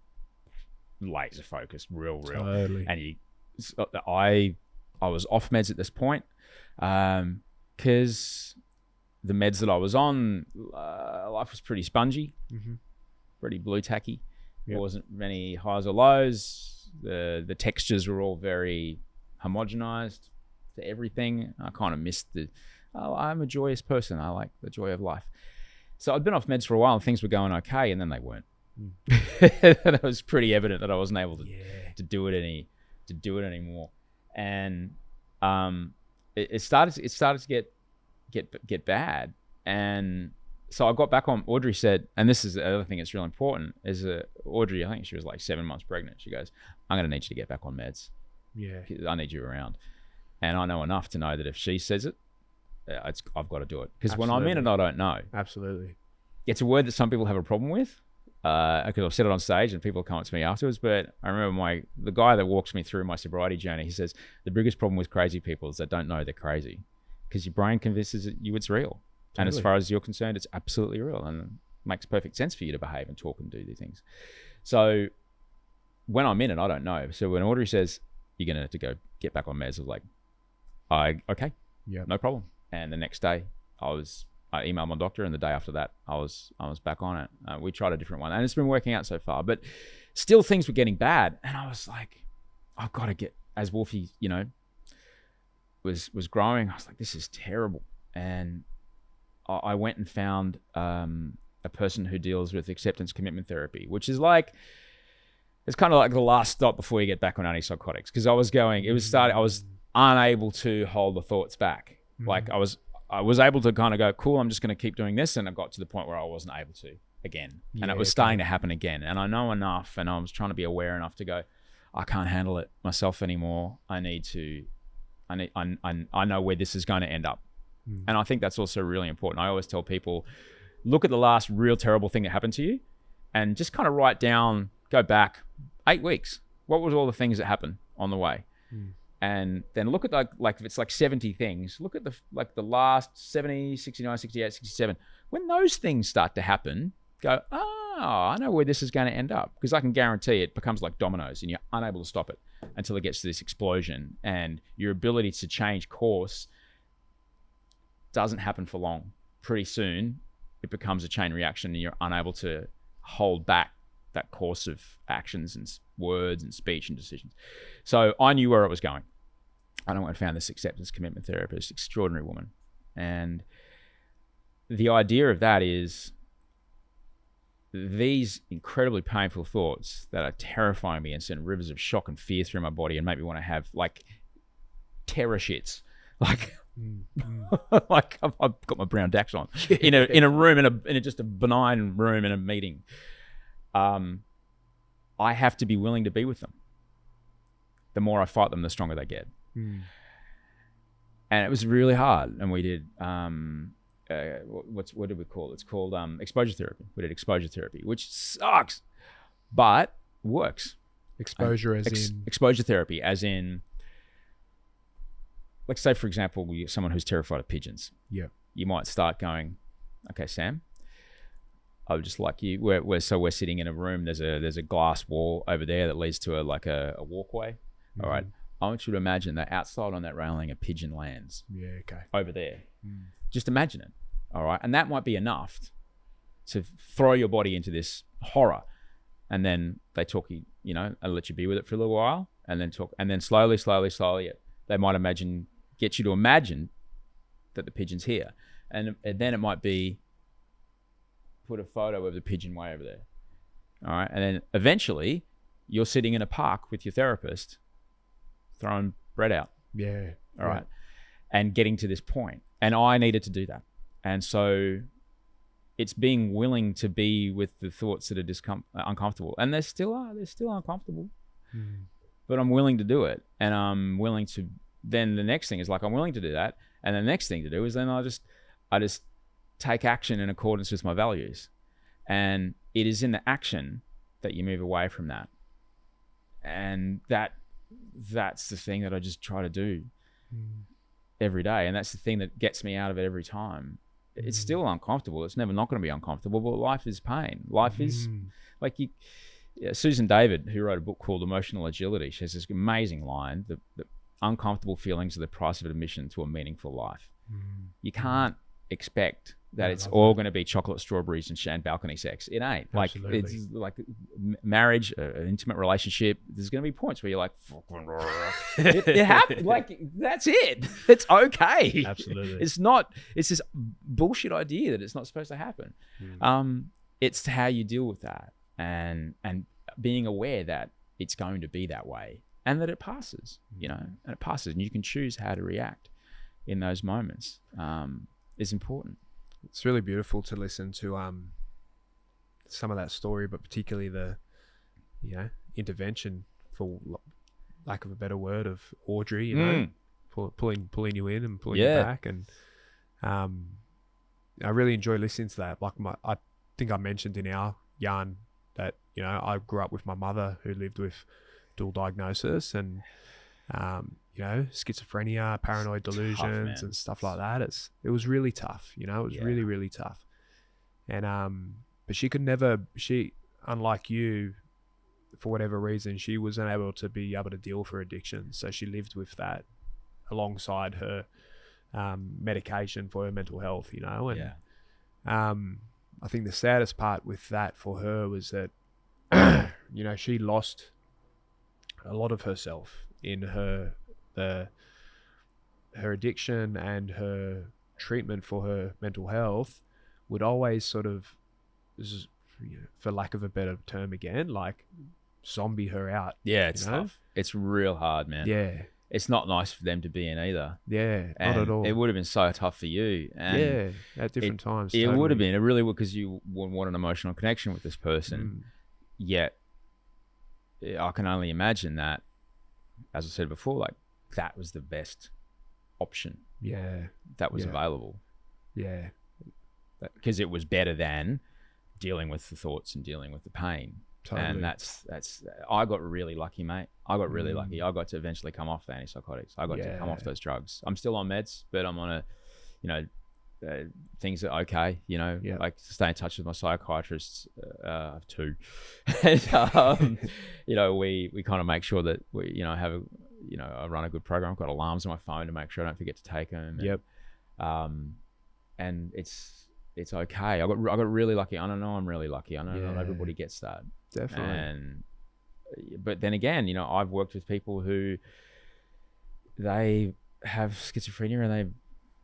S1: laser focused, real.
S2: Totally.
S1: And I was off meds at this point because the meds that I was on, life was pretty spongy, pretty blue tacky. There wasn't many highs or lows. The textures were all very homogenized to everything. I kind of missed I'm a joyous person. I like the joy of life. So I'd been off meds for a while and things were going okay, and then they weren't. And it was pretty evident that I wasn't able to do it anymore. And it started to get bad. And so I got back on. Audrey said, and this is the other thing that's real important, is Audrey, I think she was like 7 months pregnant. She goes, I'm going to need you to get back on meds.
S2: Yeah.
S1: I need you around. And I know enough to know that if she says it, I've got to do it. Because when I'm in it, I don't know.
S2: Absolutely.
S1: It's a word that some people have a problem with. Because I've said it on stage and people come up to me afterwards. But I remember the guy that walks me through my sobriety journey, he says, the biggest problem with crazy people is they don't know they're crazy. Because your brain convinces you it's real. Totally. And as far as you're concerned, it's absolutely real. And it makes perfect sense for you to behave and talk and do these things. So when I'm in it, I don't know. So when Audrey says, you're going to have to go get back on meds, I was like, okay, no problem. And the next day I emailed my doctor, and the day after that I was back on it. We tried a different one, and it's been working out so far, but still things were getting bad. And I was like, I've got to get, as Wolfie, was growing, I was like, this is terrible. And I went and found a person who deals with acceptance commitment therapy, which is like, it's kind of like the last stop before you get back on antipsychotics. Because I was unable to hold the thoughts back. Like I was able to kind of go, cool, I'm just going to keep doing this. And I got to the point where I wasn't able to again. And it was starting to happen again. And I know enough, and I was trying to be aware enough to go, I can't handle it myself anymore. I know where this is going to end up. And I think that's also really important. I always tell people, look at the last real terrible thing that happened to you and just kind of write down, go back 8 weeks. What was all the things that happened on the way? And then look at like if it's like 70 things, look at the last 70, 69, 68, 67. When those things start to happen, go, I know where this is going to end up, because I can guarantee it becomes like dominoes and you're unable to stop it until it gets to this explosion, and your ability to change course doesn't happen for long. Pretty soon it becomes a chain reaction and you're unable to hold back that course of actions and words and speech and decisions. So I knew where it was going. I went and found this acceptance commitment therapist, extraordinary woman. And the idea of that is these incredibly painful thoughts that are terrifying me and send rivers of shock and fear through my body and make me want to have like terror shits. Like, like I've got my brown Dax on in a room, in a just a benign room in a meeting. I have to be willing to be with them. The more I fight them, the stronger they get. And it was really hard. And we did, what did we call it? It's called exposure therapy. We did exposure therapy, which sucks, but works.
S2: Exposure
S1: exposure therapy, as in, like, say, for example, you're someone who's terrified of pigeons.
S2: Yeah. You
S1: might start going, okay, Sam, I would just like you. We're sitting in a room. There's a glass wall over there that leads to a walkway. All right. I want you to imagine that outside on that railing, a pigeon lands.
S2: Yeah. Okay.
S1: Over there. Just imagine it. All right. And that might be enough to throw your body into this horror. And then they talk you, and let you be with it for a little while, and then talk, and then slowly, they might get you to imagine that the pigeon's here. And then it might be, put a photo of the pigeon way over there. All right. And then eventually you're sitting in a park with your therapist throwing bread out.
S2: Yeah.
S1: All right. And getting to this point. And I needed to do that. And so it's being willing to be with the thoughts that are uncomfortable. And they're still uncomfortable. But I'm willing to do it. And I'm willing to, then the next thing is like, I'm willing to do that. And the next thing to do is then I just take action in accordance with my values. And it is in the action that you move away from that. And that's the thing that I just try to do every day. And that's the thing that gets me out of it every time. It's still uncomfortable. It's never not going to be uncomfortable, but life is pain. Life is like Susan David, who wrote a book called Emotional Agility, she has this amazing line, the uncomfortable feelings are the price of admission to a meaningful life. You can't expect that it's all going to be chocolate, strawberries, and balcony sex. It ain't.
S2: Absolutely.
S1: Like, it's like marriage, an intimate relationship. There's going to be points where you're like, fucking it happened. Like, that's it. It's okay.
S2: Absolutely.
S1: It's this bullshit idea that it's not supposed to happen. It's how you deal with that, and being aware that it's going to be that way, and that it passes, and it passes, and you can choose how to react in those moments. Is important.
S2: It's really beautiful to listen to some of that story, but particularly the intervention, for lack of a better word, of Audrey, pulling you in and pulling you back. And I really enjoy listening to that. Like I think I mentioned in our yarn that I grew up with my mother, who lived with dual diagnosis and schizophrenia, paranoid delusions, and stuff like that. It was really tough, it was really, really tough. And but she, unlike you, for whatever reason, she wasn't able to deal with her addiction. So she lived with that alongside her medication for her mental health, and I think the saddest part with that for her was that she lost a lot of herself in her her addiction and her treatment for her mental health would always sort of, for lack of a better term again, like zombie her out.
S1: Yeah, it's tough. It's real hard, man.
S2: Yeah.
S1: It's not nice for them to be in either.
S2: Yeah,
S1: and
S2: not at all.
S1: It would have been so tough for you. And
S2: at different times.
S1: It
S2: totally.
S1: would have been. It really would, because you would want an emotional connection with this person. Yet, I can only imagine that, as I said before, like that was the best option.
S2: Yeah.
S1: That was available.
S2: Yeah.
S1: Because it was better than dealing with the thoughts and dealing with the pain. Totally. And that's I got really lucky, mate. I got really lucky. I got to eventually come off the antipsychotics. I got to come off those drugs. I'm still on meds, but I'm on things are okay, like stay in touch with my psychiatrists. I have two. And, we kind of make sure that we, have I run a good program. I've got alarms on my phone to make sure I don't forget to take them. And it's okay. I got really lucky. I don't know. I'm really lucky. I know not everybody gets that.
S2: Definitely.
S1: But then again, I've worked with people who they have schizophrenia and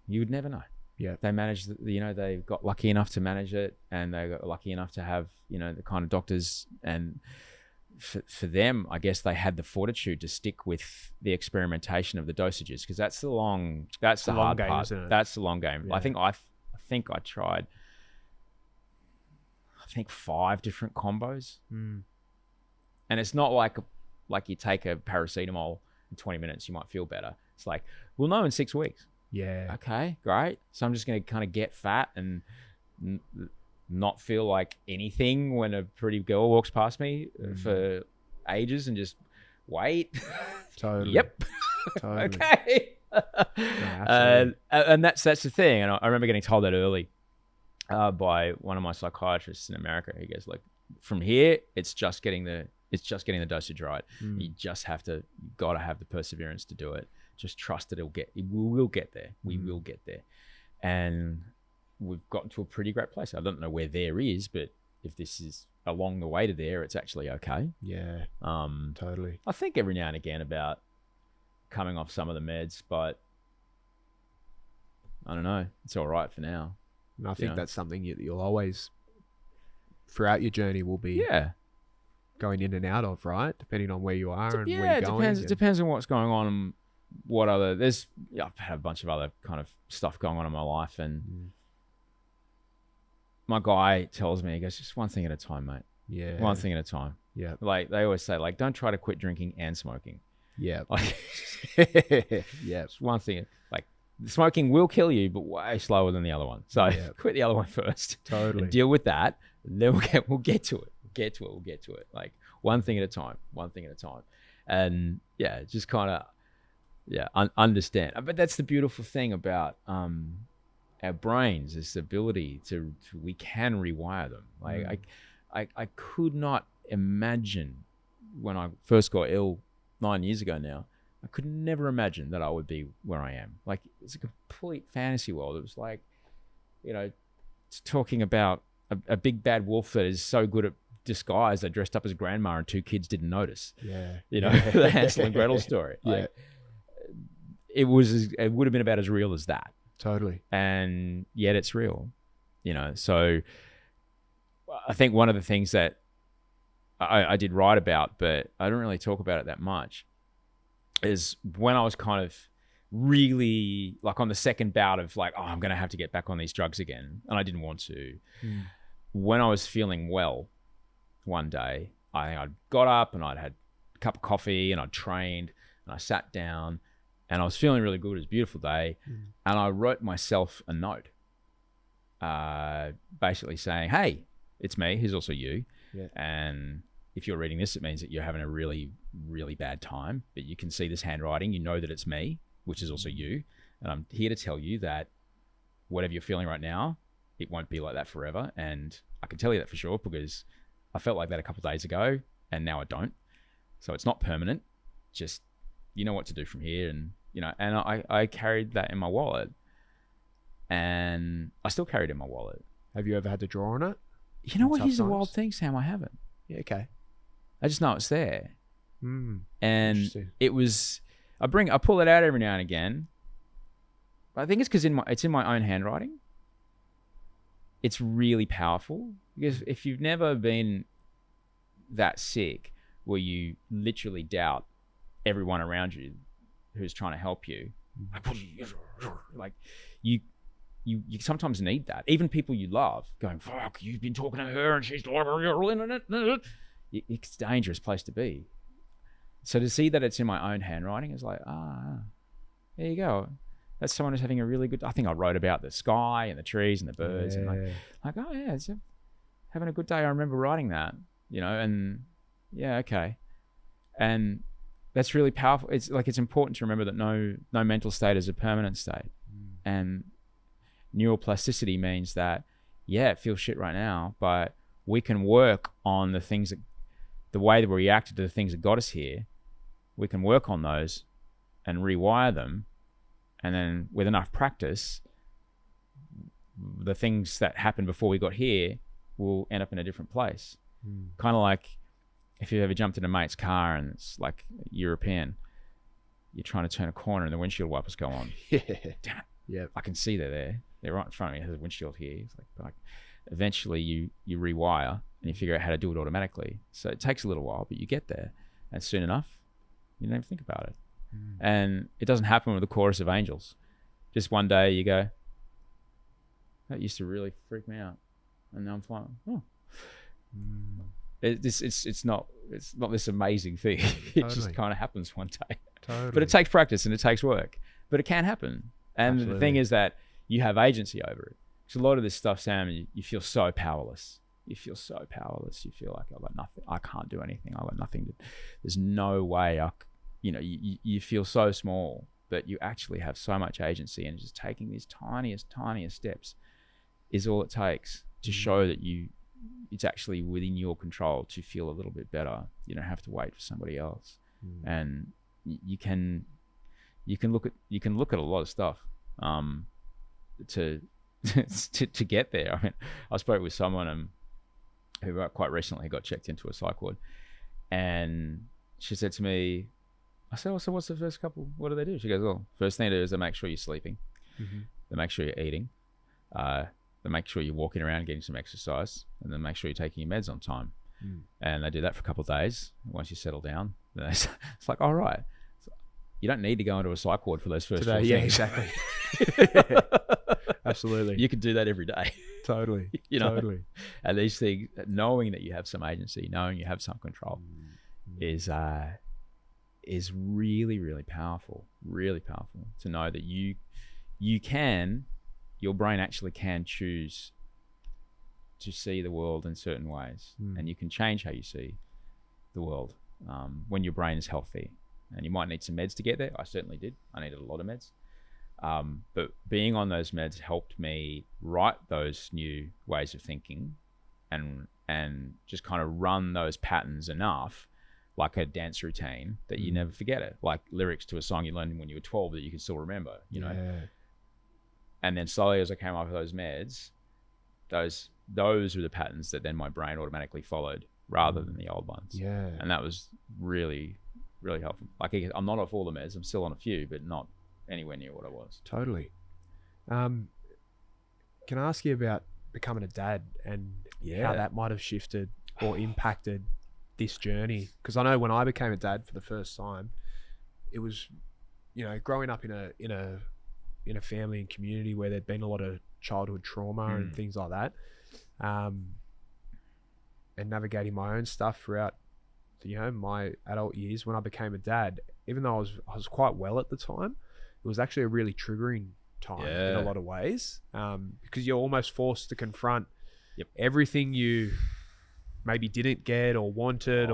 S1: you would never know.
S2: Yeah.
S1: They managed, they got lucky enough to manage it, and they got lucky enough to have, the kind of doctors, and for them, I guess they had the fortitude to stick with the experimentation of the dosages, because that's the hard
S2: game,
S1: part.
S2: isn't it?
S1: That's the long game.
S2: Yeah.
S1: I think I tried 5 different combos. And it's not like you take a paracetamol in 20 minutes, you might feel better. It's like, we'll know in 6 weeks.
S2: Yeah.
S1: Okay, great. So I'm just going to kind of get fat and not feel like anything when a pretty girl walks past me for ages and just wait.
S2: Totally.
S1: Yep.
S2: Totally.
S1: Okay. And that's the thing. And I remember getting told that early by one of my psychiatrists in America. He goes, like, from here, it's just getting the dosage right. You just got to have the perseverance to do it. Just trust that we will get there. We will get there. And we've gotten to a pretty great place. I don't know where there is, but if this is along the way to there, it's actually okay.
S2: Yeah. Totally.
S1: I think every now and again about coming off some of the meds, but I don't know. It's all right for now.
S2: And I think that's something you'll always, throughout your journey, will be going in and out of, right? Depending on where you are and where you're going.
S1: It depends on what's going on and I've had a bunch of other kind of stuff going on in my life, and my guy tells me, he goes, just one thing at a time, mate.
S2: Yeah.
S1: One thing at a time.
S2: Yeah.
S1: Like they always say, like, don't try to quit drinking and smoking.
S2: Yeah.
S1: Like,
S2: yeah.
S1: It's one thing. Like, smoking will kill you, but way slower than the other one. So quit the other one first.
S2: Totally.
S1: Deal with that. Then we'll get to it. We'll get to it. Like, one thing at a time. And just kind of, understand. But that's the beautiful thing about our brains, this ability to we can rewire them. Like I could not imagine when I first got ill 9 years ago now, I could never imagine that I would be where I am. Like, it's a complete fantasy world. It was like, it's talking about a big bad wolf that is so good at disguise, they dressed up as grandma and 2 kids didn't notice.
S2: Yeah.
S1: The Hansel and Gretel story. Like, it would have been about as real as that.
S2: Totally.
S1: And yet it's real, So I think one of the things that I did write about, but I don't really talk about it that much, is when I was kind of really like on the second bout of like, oh, I'm going to have to get back on these drugs again. And I didn't want to. When I was feeling well one day, I got up and I'd had a cup of coffee and I'd trained and I sat down and I was feeling really good. It was a beautiful day. And I wrote myself a note, basically saying, hey, it's me. Here's also you.
S2: Yeah.
S1: And if you're reading this, it means that you're having a really, really bad time, but you can see this handwriting. You know that it's me, which is also you. And I'm here to tell you that whatever you're feeling right now, it won't be like that forever. And I can tell you that for sure, because I felt like that a couple of days ago and now I don't. So it's not permanent. Just, you know what to do from here. And, and I carried that in my wallet, and I still carry it in my wallet.
S2: Have you ever had to draw on it?
S1: You know what? Here's the wild thing, Sam. I haven't.
S2: Yeah. Okay.
S1: I just know it's there.
S2: And
S1: it was, I pull it out every now and again, I think it's because it's in my own handwriting. It's really powerful because if you've never been that sick where you literally doubt everyone around you who's trying to help you, like you sometimes need that. Even people you love going, fuck, you've been talking to her and she's like, it's a dangerous place to be. So to see that it's in my own handwriting is like, there you go. That's someone who's having a really good, I think I wrote about the sky and the trees and the birds and like, oh yeah, it's having a good day. I remember writing that, and yeah, okay. And that's really powerful. It's like, it's important to remember that no mental state is a permanent state. And neuroplasticity means that, yeah, it feels shit right now, but we can work on the way that we reacted to the things that got us here. We can work on those and rewire them. And then with enough practice, the things that happened before we got here will end up in a different place. Kind of like if you ever jumped in a mate's car and it's like European, you're trying to turn a corner and the windshield wipers go on.
S2: Yeah.
S1: Damn it.
S2: Yeah.
S1: I can see they're there. They're right in front of me. It has a windshield here. It's like eventually you rewire and you figure out how to do it automatically. So it takes a little while, but you get there. And soon enough, you don't even think about it. And it doesn't happen with a chorus of angels. Just one day you go, that used to really freak me out. And now I'm flying. Oh. It's not this amazing thing. It just kind of happens one day.
S2: Totally.
S1: But it takes practice and it takes work. But it can happen. And
S2: Absolutely.
S1: the thing is that you have agency over it. So a lot of this stuff, Sam, you feel so powerless. You feel so powerless. You feel like I've got nothing. I can't do anything. I've got nothing. There's no way you feel so small, but you actually have so much agency, and just taking these tiniest steps is all it takes to show that it's actually within your control to feel a little bit better. You don't have to wait for somebody else. And you can look at a lot of stuff to get there. I mean, I spoke with someone who quite recently got checked into a psych ward, and she said to me, I said, so what's the first couple? What do they do? She goes, well, first thing they do is they make sure you're sleeping. They make sure you're eating. They make sure you're walking around, getting some exercise, and then make sure you're taking your meds on time. And they do that for a couple of days. Once you settle down, then it's like, all right, you don't need to go into a psych ward for those first 4 things.
S2: Yeah, exactly. Absolutely.
S1: You can do that every day.
S2: Totally. Totally.
S1: And these things, knowing that you have some agency, knowing you have some control, is really, really powerful. Really powerful to know that your brain actually can choose to see the world in certain ways, and you can change how you see the world when your brain is healthy. And you might need some meds to get there. I certainly did. I needed a lot of meds. But being on those meds helped me write those new ways of thinking and just kind of run those patterns enough, like a dance routine, that you never forget it. Like lyrics to a song you learned when you were 12 that you can still remember, know? And then slowly as I came off of those meds, those were the patterns that then my brain automatically followed rather than the old ones.
S2: Yeah.
S1: And that was really, really helpful. Like I'm not off all the meds. I'm still on a few, but not anywhere near what I was.
S2: Totally. Can I ask you about becoming a dad and how that might have shifted or impacted this journey? Because I know when I became a dad for the first time, it was, growing up in a family and community where there'd been a lot of childhood trauma and things like that, and navigating my own stuff throughout my adult years. When I became a dad, even though I was quite well at the time, it was actually a really triggering time in a lot of ways, because you're almost forced to confront everything you maybe didn't get or wanted,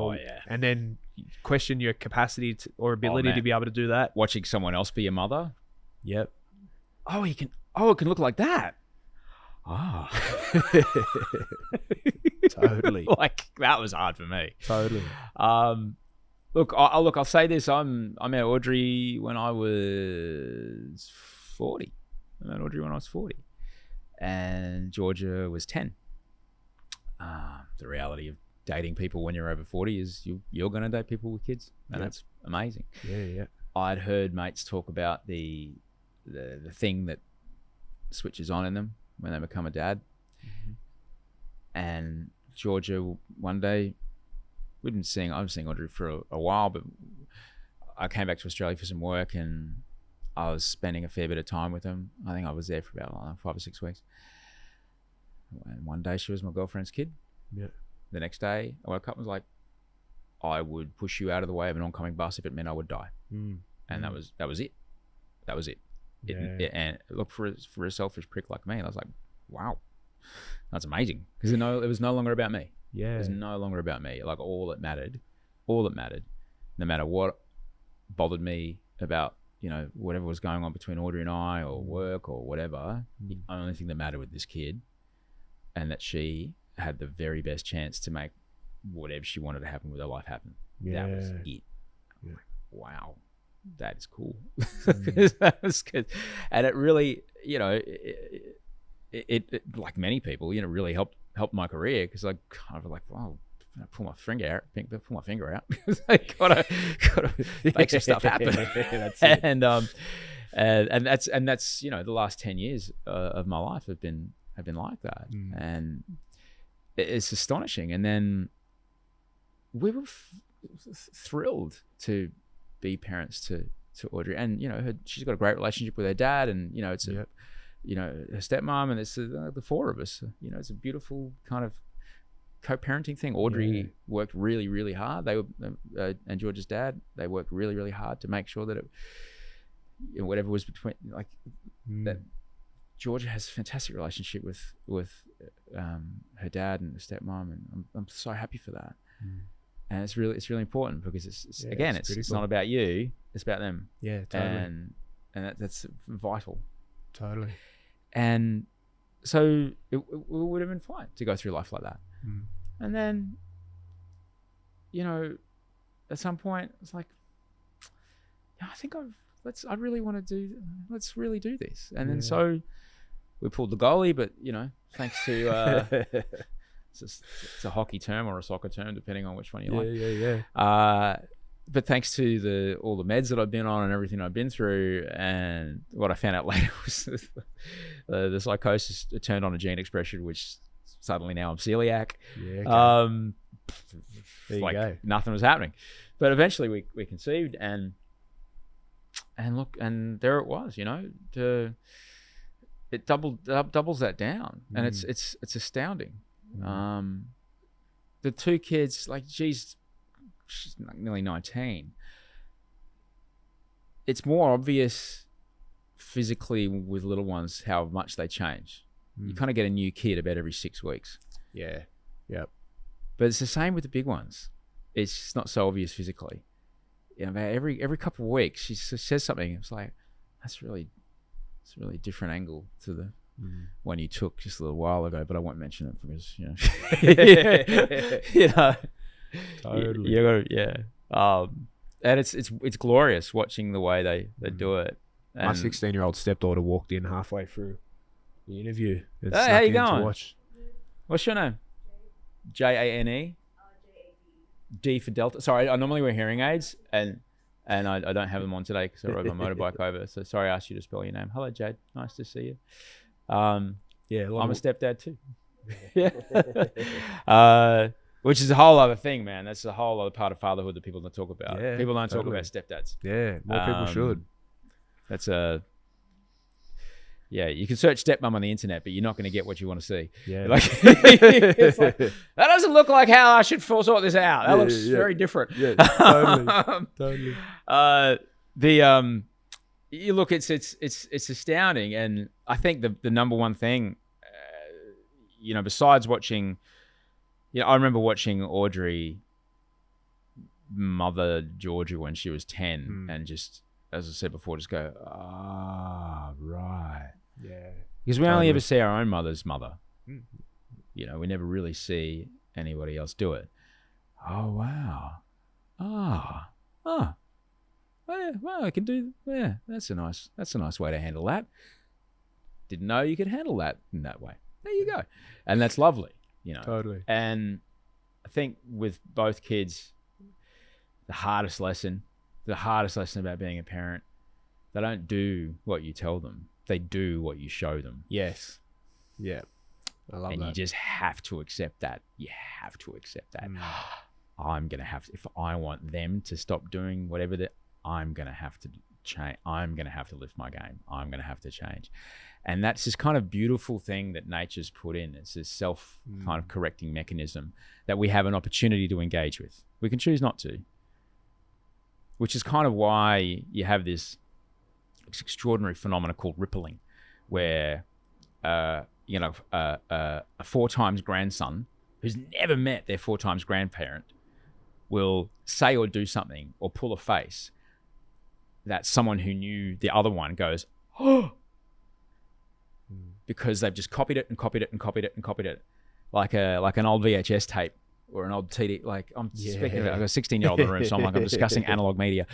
S2: and then question your capacity or ability to be able to do that.
S1: Watching someone else be a mother.
S2: Yep.
S1: It can look like that.
S2: Totally.
S1: Like that was hard for me.
S2: Totally.
S1: I'll say this. I met Audrey when I was 40. And Georgia was 10. The reality of dating people when you're over 40 is you're going to date people with kids, and that's amazing.
S2: Yeah.
S1: I'd heard mates talk about the the thing that switches on in them when they become a dad. And Georgia, one day, I was seeing Audrey for a while, but I came back to Australia for some work, and I was spending a fair bit of time with them. I think I was there for about 5 or 6 weeks. And one day she was my girlfriend's kid.
S2: Yeah.
S1: The next day I woke up and was like, I would push you out of the way of an oncoming bus if it meant I would die. And that was it. That was it. And look, for a selfish prick like me, I was like, wow, that's amazing, because it was no longer about me.
S2: Yeah,
S1: it was no longer about me. Like all that mattered, no matter what bothered me about, you know, whatever was going on between Audrey and I, or work or whatever. The only thing that mattered with this kid, and that she had the very best chance to make whatever she wanted to happen with her life happen. That was it. I'm like, wow, that is cool. That was good. And it really, you know, it like many people, you know, really helped my career, because I kind of like, wow, I pull my finger out because I gotta make some stuff happen. That's it. And that's you know, the last 10 years of my life have been like that. And it's astonishing. And then we were thrilled to be parents to Audrey, and you know, she's got a great relationship with her dad, and you know, it's you know, her stepmom, and it's the four of us. You know, it's a beautiful kind of co-parenting thing. Audrey worked really, really hard. They were, and George's dad, they worked really, really hard to make sure that it, you know, whatever was between, like that. Georgia has a fantastic relationship with her dad and the stepmom, and I'm so happy for that. And it's really important, because it's again, it's not about you, it's about them.
S2: Yeah, totally.
S1: And that's vital.
S2: Totally.
S1: And so it would have been fine to go through life like that. And then, you know, at some point it's like, yeah, I think I really want to let's really do this. And then so we pulled the goalie, but you know, thanks to it's a hockey term or a soccer term, depending on which one you like. But thanks to all the meds that I've been on and everything I've been through, and what I found out later was the psychosis turned on a gene expression, which suddenly now I'm celiac.
S2: There you go.
S1: Nothing was happening. But eventually we conceived, and look, and there it was, you know, it doubles that down, and it's astounding. The two kids, like, she's nearly 19. It's more obvious physically with little ones how much they change. You kind of get a new kid about every 6 weeks. But it's the same with the big ones. It's just not so obvious physically. You know, about every couple of weeks she says something. It's like, it's a really different angle to the one you took just a little while ago, but I won't mention it because, you know, you know, totally. And it's glorious watching the way they do it. And
S2: my 16-year-old stepdaughter walked in halfway through the interview.
S1: Hey, how you going? What's your name? Jane? D for Delta. Sorry, I normally wear hearing aids, and I don't have them on today because I rode my motorbike over. So sorry, I asked you to spell your name. Hello, Jade. Nice to see you. I'm a stepdad too. Which is a whole other thing, man. That's a whole other part of fatherhood that people don't talk about. People don't talk about stepdads.
S2: Yeah, more people should.
S1: That's you can search stepmom on the internet, but you're not going to get what you want to see. Like, it's like, that doesn't look like how I should sort this out. That looks very different.
S2: Totally.
S1: You look, it's astounding, and I think the number one thing, you know, besides watching, you know, I remember watching Audrey mother Georgia when she was 10, and just, as I said before, just go, right. Because we only ever see our own mother's mother. You know, we never really see anybody else do it. Oh, wow. Well, I can do. Yeah, that's a nice way to handle that. Didn't know you could handle that in that way. There you go, and that's lovely. You know,
S2: totally.
S1: And I think with both kids, the hardest lesson about being a parent, They don't do what you tell them. They do what you show them.
S2: Yes. Yeah. I love
S1: and
S2: that.
S1: you just have to accept that. You have to accept that. I'm going to have to, if I want them to stop doing whatever that, I'm going to have to change. I'm going to have to lift my game. I'm going to have to change. And that's this kind of beautiful thing that nature's put in. It's this self kind of correcting mechanism that we have an opportunity to engage with. We can choose not to, which is kind of why you have this extraordinary phenomena called rippling, where, a 4 times grandson who's never met their 4 times grandparent will say or do something or pull a face that someone who knew the other one goes, oh, because they've just copied it and copied it and copied it and copied it, like an old VHS tape or an old TD. Like I'm speaking about, I've got a 16-year-old in the room, so I'm discussing analog media.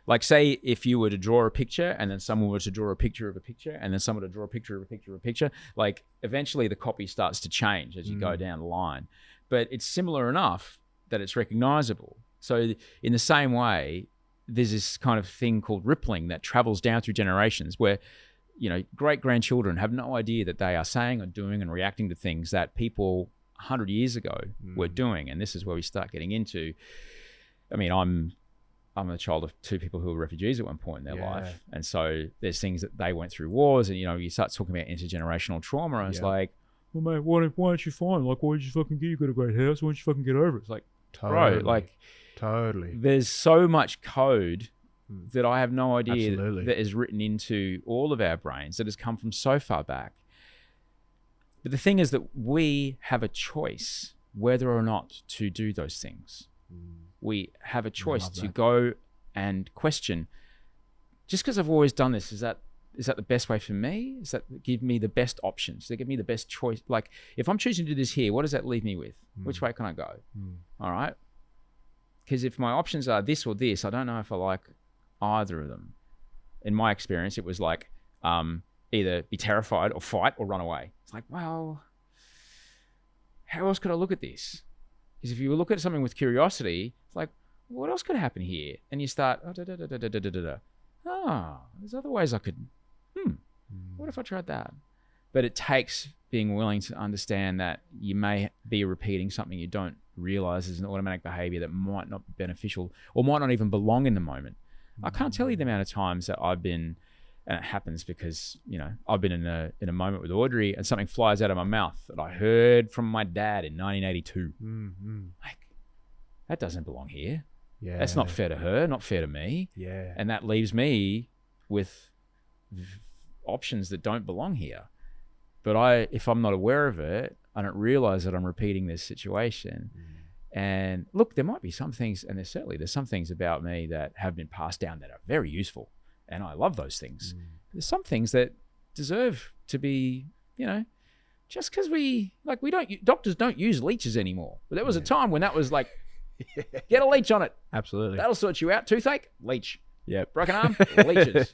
S1: Like say if you were to draw a picture and then someone were to draw a picture of a picture and then someone to draw a picture of a picture of a picture, like eventually the copy starts to change as you go down the line. But it's similar enough that it's recognizable. So in the same way, there's this kind of thing called rippling that travels down through generations where, great-grandchildren have no idea that they are saying or doing and reacting to things that people 100 years ago were doing. And this is where we start getting into, I'm a child of 2 people who were refugees at one point in their life. And so there's things that they went through wars and, you start talking about intergenerational trauma. And it's like, well, mate, why don't you find, like, why did you fucking get, you got a great house, why don't you fucking get over it? It's like,
S2: Totally.
S1: bro, like,
S2: totally.
S1: There's so much code that I have no idea
S2: Absolutely.
S1: that is written into all of our brains that has come from so far back. But the thing is that we have a choice whether or not to do those things. We have a choice to go and question, just because I've always done this, is that the best way for me? Does that give me the best options? Does that give me the best choice? Like, if I'm choosing to do this here, what does that leave me with? Which way can I go? All right. Because if my options are this or this, I don't know if I like either of them. In my experience, it was like either be terrified or fight or run away. It's like, well, how else could I look at this? Because if you look at something with curiosity, it's like, what else could happen here? And you start, there's other ways I could, what if I tried that? But it takes being willing to understand that you may be repeating something you don't realize is an automatic behavior that might not be beneficial or might not even belong in the moment. I can't tell you the amount of times that I've been, and it happens because, I've been in a moment with Audrey and something flies out of my mouth that I heard from my dad in 1982. Like, that doesn't belong here.
S2: Yeah.
S1: That's not fair to her, not fair to me.
S2: Yeah.
S1: And that leaves me with options that don't belong here. But if I'm not aware of it, I don't realize that I'm repeating this situation. And look, there might be some things, and there's some things about me that have been passed down that are very useful. And I love those things. There's some things that deserve to be, just because doctors don't use leeches anymore. But there was a time when that was like, get a leech on it.
S2: Absolutely.
S1: That'll sort you out. Toothache, leech.
S2: Yeah.
S1: Broken arm, leeches.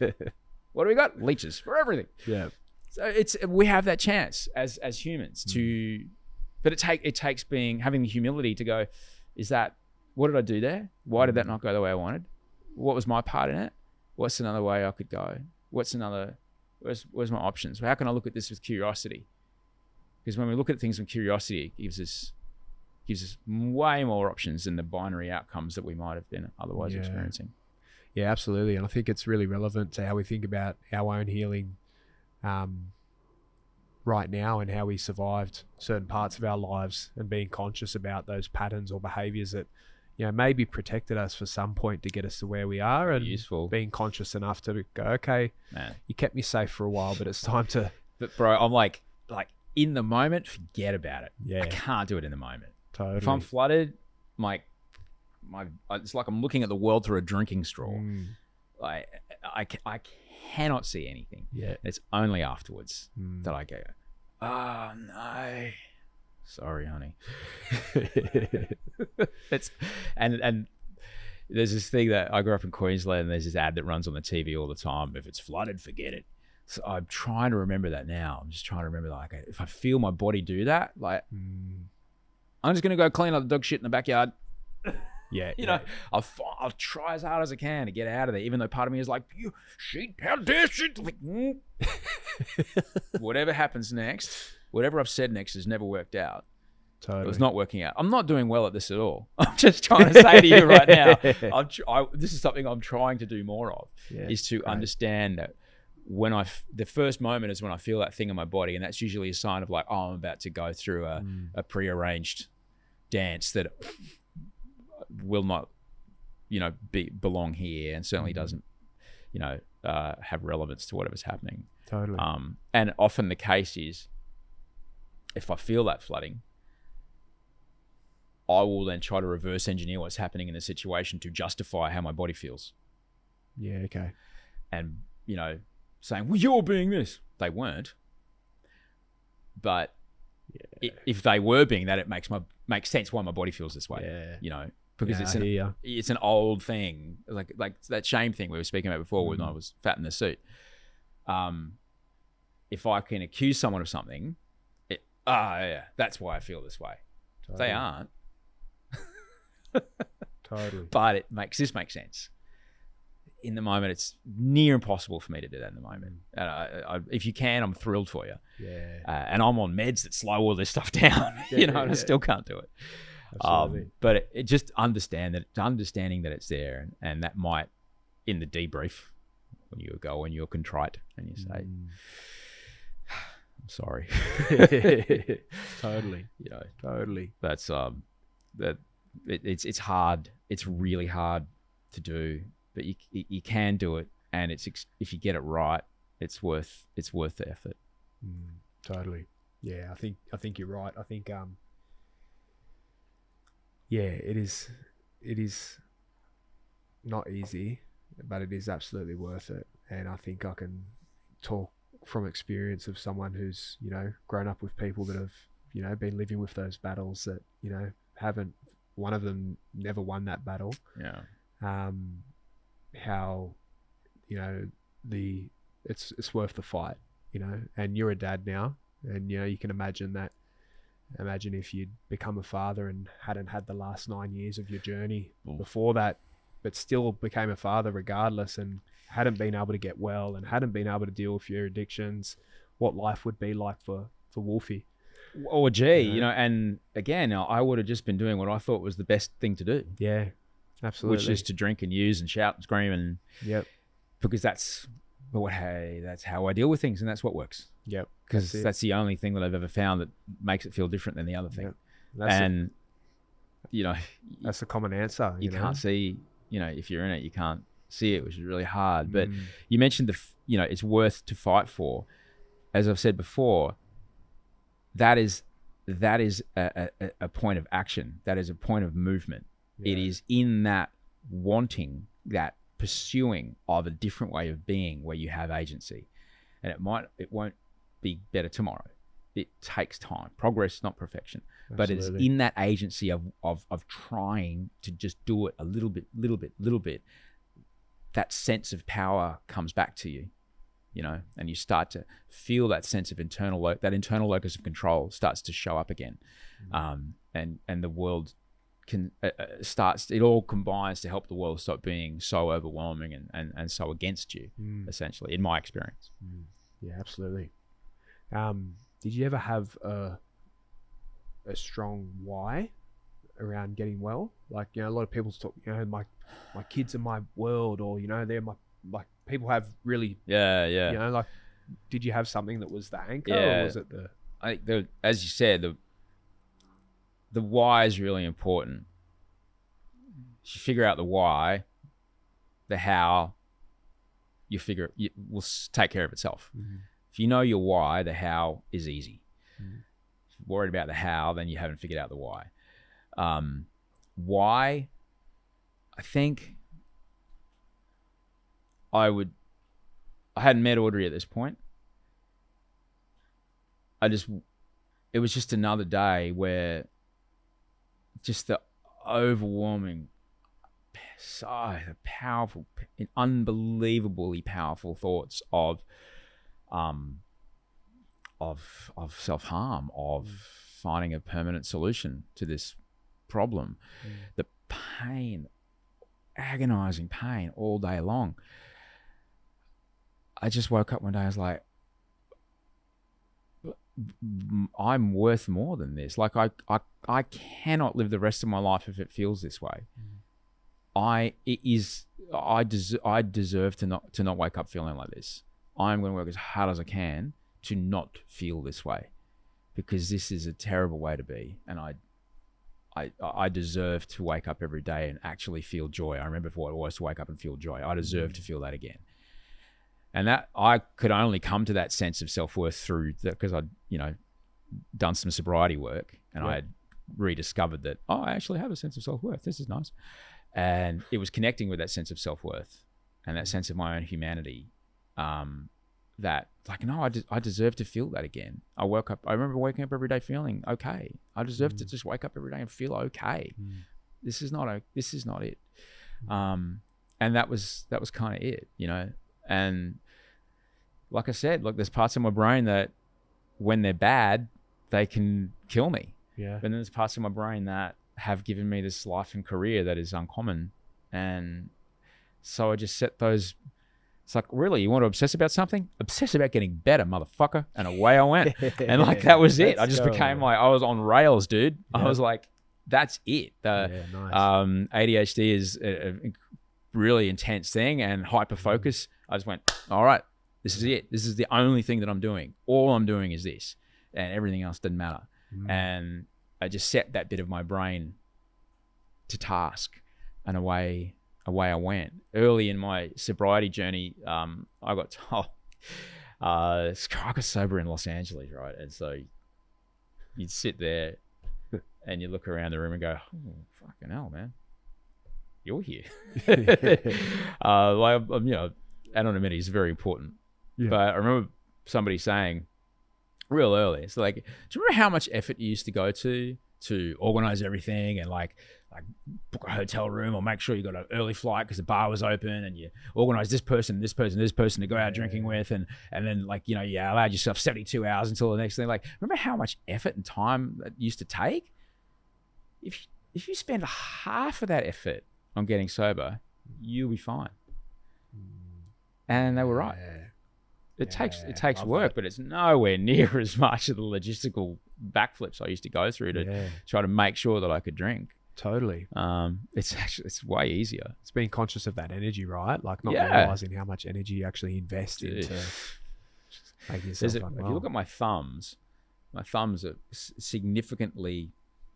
S1: What do we got? Leeches for everything.
S2: Yeah.
S1: So we have that chance as humans to, but it takes having the humility to go, what did I do there? Why did that not go the way I wanted? What was my part in it? What's another way I could go? Where's my options? How can I look at this with curiosity? Because when we look at things with curiosity, it gives us way more options than the binary outcomes that we might have been otherwise experiencing.
S2: Yeah, absolutely. And I think it's really relevant to how we think about our own healing right now and how we survived certain parts of our lives and being conscious about those patterns or behaviors that, maybe protected us for some point to get us to where we are, and
S1: useful. Being
S2: being conscious enough to go, okay, man, you kept me safe for a while, but it's time to...
S1: But bro, I'm like in the moment, forget about it.
S2: Yeah.
S1: I can't do it in the moment.
S2: Totally.
S1: If I'm flooded, it's like I'm looking at the world through a drinking straw. Like I cannot see anything.
S2: Yeah.
S1: It's only afterwards that I go, oh no, sorry, honey. And there's this thing that I grew up in Queensland, and there's this ad that runs on the TV all the time. If it's flooded, forget it. So I'm trying to remember that now. I'm just trying to remember if I feel my body do that, I'm just gonna go clean up the dog shit in the backyard.
S2: Yeah.
S1: You know, I'll try as hard as I can to get out of there, even though part of me is like, how dare she? Like, whatever happens next, whatever I've said next has never worked out.
S2: Totally.
S1: It was not working out. I'm not doing well at this at all. I'm just trying to say to you right now, this is something I'm trying to do more of, is to understand that when the first moment is when I feel that thing in my body, and that's usually a sign of like, oh, I'm about to go through a prearranged dance that will not, belong here, and certainly doesn't, have relevance to whatever's happening.
S2: Totally.
S1: And often the case is, if I feel that flooding, I will then try to reverse engineer what's happening in the situation to justify how my body feels.
S2: Yeah, okay.
S1: And, saying, well, you're being this. They weren't. But if they were being that, it makes sense why my body feels this way.
S2: Yeah.
S1: Because it's an old thing. Like that shame thing we were speaking about before when I was fat in the suit. If I can accuse someone of something, that's why I feel this way. Totally. They aren't.
S2: Totally.
S1: But this makes sense. In the moment, it's near impossible for me to do that in the moment. If you can, I'm thrilled for you.
S2: Yeah.
S1: And I'm on meds that slow all this stuff down, and I still can't do it.
S2: Absolutely.
S1: But it just understanding that it's there, and that might, in the debrief, when you go and you're contrite and you say, I'm sorry.
S2: Totally. Totally.
S1: That's it's hard. It's really hard to do, but you can do it, and if you get it right, it's worth the effort.
S2: Totally. Yeah, I think you're right. I think it is not easy, but it is absolutely worth it. And I think I can talk from experience of someone who's, grown up with people that have, been living with those battles that, haven't, one of them never won that battle.
S1: Yeah.
S2: How, it's worth the fight, and you're a dad now, and, you can imagine if you'd become a father and hadn't had the last 9 years of your journey before that, but still became a father regardless, and hadn't been able to get well and hadn't been able to deal with your addictions, what life would be like for Wolfie.
S1: Or and again, I would have just been doing what I thought was the best thing to do.
S2: Yeah, absolutely.
S1: Which is to drink and use and shout and scream and because that's how I deal with things, and that's what works.
S2: Yep.
S1: Because that's the only thing that I've ever found that makes it feel different than the other thing.
S2: Yep. That's a common answer.
S1: You can't see, if you're in it, you can't see it, which is really hard. But you mentioned it's worth to fight for. As I've said before, that is a point of action. That is a point of movement. Yeah. It is in that wanting, that pursuing of a different way of being where you have agency. And it won't be better tomorrow. It takes time. Progress, not perfection. Absolutely. But it's in that agency of trying to just do it a little bit. That sense of power comes back to you, and you start to feel that sense of internal locus of control starts to show up again. And the world can starts, it all combines to help the world stop being so overwhelming and so against you, essentially, in my experience.
S2: Yeah, absolutely. Did you ever have a strong why around getting well? Like, a lot of people talk, my kids are my world, or, they're my, like, people have really, like, did you have something that was the anchor, or was it
S1: I think as you said, the why is really important. If you figure out the why, the how, will take care of itself. If you know your why, the how is easy. If you're worried about the how, then you haven't figured out the why. Why? I think I hadn't met Audrey at this point. It was just another day where just the overwhelming, the powerful, unbelievably powerful thoughts of self-harm, of finding a permanent solution to this problem. The pain, agonizing pain all day long. I just woke up one day, I was like, I'm worth more than this. Like I cannot live the rest of my life if it feels this way. I deserve to not wake up feeling like this. I'm going to work as hard as I can to not feel this way, because this is a terrible way to be. And I deserve to wake up every day and actually feel joy. I remember what it was to wake up and feel joy. I deserve to feel that again. And that I could only come to that sense of self-worth through that, because I'd, done some sobriety work, and I had rediscovered that, I actually have a sense of self-worth. This is nice. And it was connecting with that sense of self-worth and that sense of my own humanity. That like, no, I deserve to feel that again. I remember waking up every day feeling okay. I deserve to just wake up every day and feel okay. This is not it. And that was kind of it, and like I said, look, there's parts of my brain that when they're bad, they can kill me.
S2: Yeah.
S1: But then there's parts of my brain that have given me this life and career that is uncommon. And so I just set those. It's like, really, you want to obsess about something? Obsess about getting better, motherfucker. And away I went. And like, that was it. I just became like, I was on rails, dude. Yeah. I was like, that's it. Nice. ADHD is a really intense thing, and hyper focus. I just went, all right, this is it. This is the only thing that I'm doing. All I'm doing is this, and everything else doesn't matter. And I just set that bit of my brain to task, and away I went. Early in my sobriety journey, I got told, I got sober in Los Angeles, right? And so you'd sit there and you look around the room and go, oh, fucking hell, man, you're here. Anonymity is very important. Yeah. But I remember somebody saying real early, it's like, do you remember how much effort you used to go to organize everything, and like book a hotel room, or make sure you got an early flight because the bar was open, and you organize this person to go out drinking with, and then like, you allowed yourself 72 hours until the next thing. Like, remember how much effort and time that used to take? If you spend half of that effort on getting sober, you'll be fine. And they were right. It takes work, but it's nowhere near as much of the logistical backflips I used to go through to try to make sure that I could drink.
S2: Totally.
S1: It's way easier.
S2: It's being conscious of that energy, right? Like not realizing how much energy you actually invest into making yourself unwell.
S1: If you look at my thumbs are significantly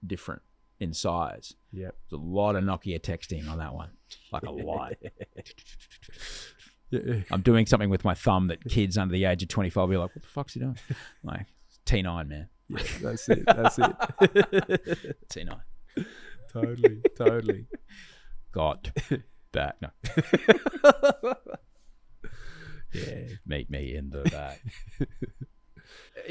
S1: different in size.
S2: Yep.
S1: There's a lot of Nokia texting on that one. Like a lot. I'm doing something with my thumb that kids under the age of 25 will be like, what the fuck's he doing? Like, T9, man.
S2: Yeah, that's it.
S1: T9.
S2: Totally.
S1: Got back. No. Yeah, meet me in the back.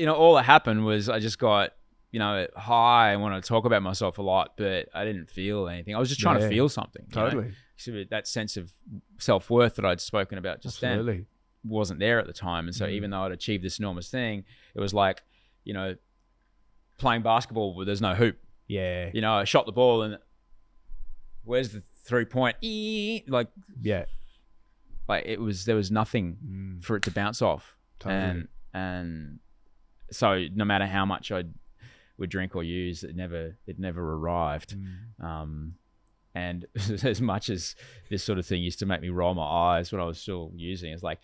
S1: All that happened was I just got, high. I want to talk about myself a lot, but I didn't feel anything. I was just trying to feel something.
S2: Totally.
S1: So that sense of self-worth that I'd spoken about just then wasn't there at the time. And so even though I'd achieved this enormous thing, it was like, playing basketball where there's no hoop.
S2: Yeah.
S1: I shot the ball and where's the 3-point? Like,
S2: yeah.
S1: Like there was nothing for it to bounce off.
S2: Totally.
S1: And so no matter how much I would drink or use, it never arrived. And as much as this sort of thing used to make me roll my eyes when I was still using, it's like,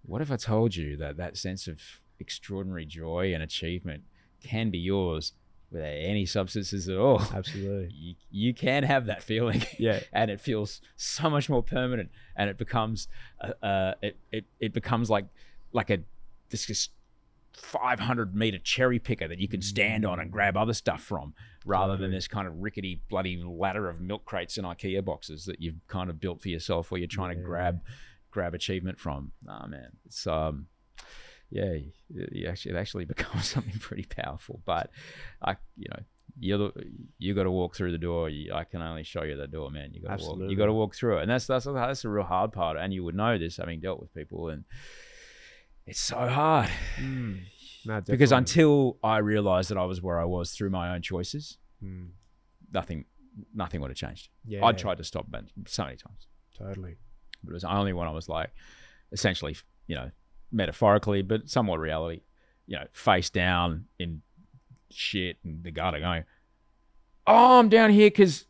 S1: what if I told you that sense of extraordinary joy and achievement can be yours without any substances at all?
S2: Absolutely.
S1: You can have that feeling.
S2: Yeah.
S1: And it feels so much more permanent, and it becomes it becomes like this 500-meter cherry picker that you can stand on and grab other stuff from, rather than this kind of rickety bloody ladder of milk crates and IKEA boxes that you've kind of built for yourself, where you're trying to grab achievement from. Oh man, it's it actually becomes something pretty powerful. But you got to walk through the door. I can only show you the door, man. You got to walk through it, and that's the real hard part. And you would know this, having dealt with people, and it's so hard.
S2: No,
S1: because until I realized that I was where I was through my own choices, nothing nothing would have changed.
S2: Yeah.
S1: I tried to stop it so many times.
S2: Totally.
S1: But it was only when I was like, essentially, metaphorically, but somewhat reality, face down in shit and the gutter going, oh, I'm down here because,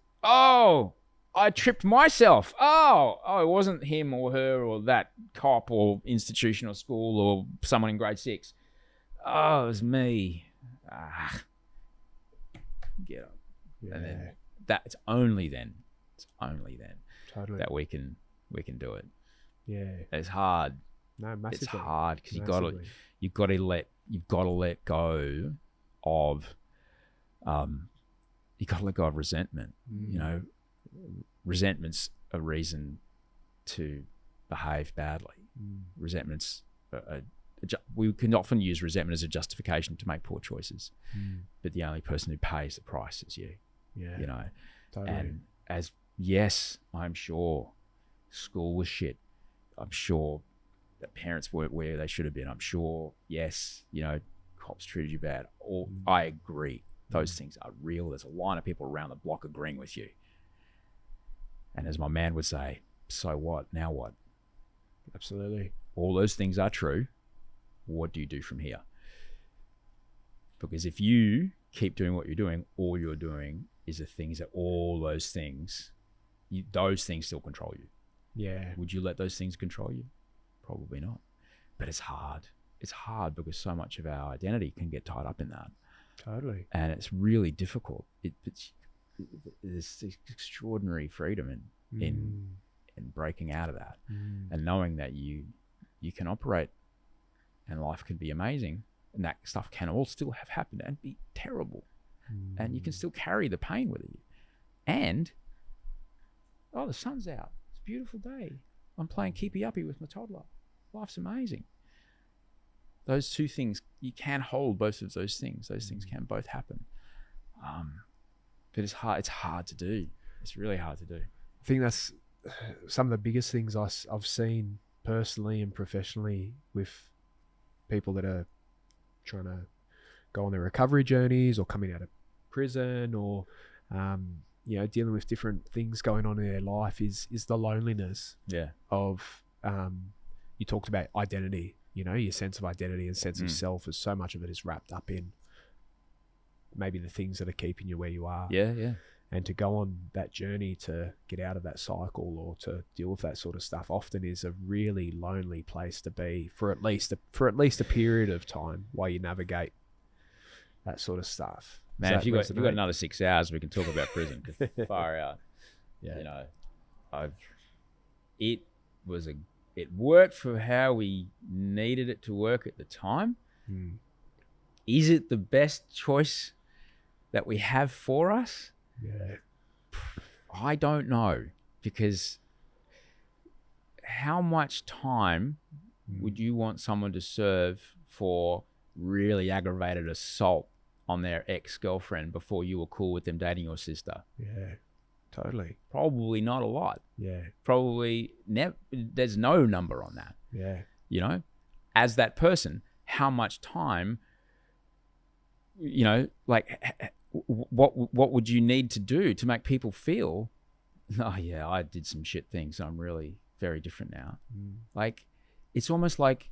S1: I tripped myself. It wasn't him or her or that cop or institution or school or someone in grade 6. Oh, it was me. Get up.
S2: Yeah.
S1: And then it's only then
S2: Totally.
S1: that we can do it.
S2: Yeah.
S1: It's hard.
S2: No, massively.
S1: It's hard because you've
S2: Massively.
S1: got to let go of resentment. Resentment's a reason to behave badly. Resentment's we can often use resentment as a justification to make poor choices, but the only person who pays the price is you.
S2: Yeah. Totally.
S1: And yes, I'm sure school was shit. I'm sure that parents weren't where they should have been. I'm sure, yes, cops treated you bad. I agree. Those things are real. There's a line of people around the block agreeing with you. And as my man would say, so what? Now what?
S2: Absolutely.
S1: All those things are true. What do you do from here? Because if you keep doing what you're doing, all you're doing is the things that all those things still control you.
S2: Yeah.
S1: Would you let those things control you? Probably not. But it's hard. It's hard because so much of our identity can get tied up in that.
S2: Totally.
S1: And it's really difficult. There's this extraordinary freedom in breaking out of that and knowing that you can operate and life can be amazing and that stuff can all still have happened and be terrible and you can still carry the pain with you. And the sun's out. It's a beautiful day. I'm playing keepy uppy with my toddler. Life's amazing. Those two things, you can hold both of those things. Those things can both happen. But it's hard. It's hard to do. It's really hard to do.
S2: I think that's some of the biggest things I've seen personally and professionally with people that are trying to go on their recovery journeys or coming out of prison or, dealing with different things going on in their life is the loneliness of, you talked about identity, your sense of identity and sense of self, as so much of it is wrapped up in maybe the things that are keeping you where you are.
S1: Yeah.
S2: And to go on that journey to get out of that cycle or to deal with that sort of stuff often is a really lonely place to be for at least a period of time while you navigate that sort of stuff.
S1: Man, if you got another 6 hours, we can talk about prison. Far out. Yeah. It worked for how we needed it to work at the time. Is it the best choice that we have for us?
S2: Yeah.
S1: I don't know, because how much time would you want someone to serve for really aggravated assault on their ex-girlfriend before you were cool with them dating your sister?
S2: Yeah, totally.
S1: Probably not a lot.
S2: Yeah.
S1: Probably there's no number on that.
S2: Yeah.
S1: As that person, how much time, what would you need to do to make people feel, oh yeah, I did some shit things, I'm really very different now. Like, it's almost like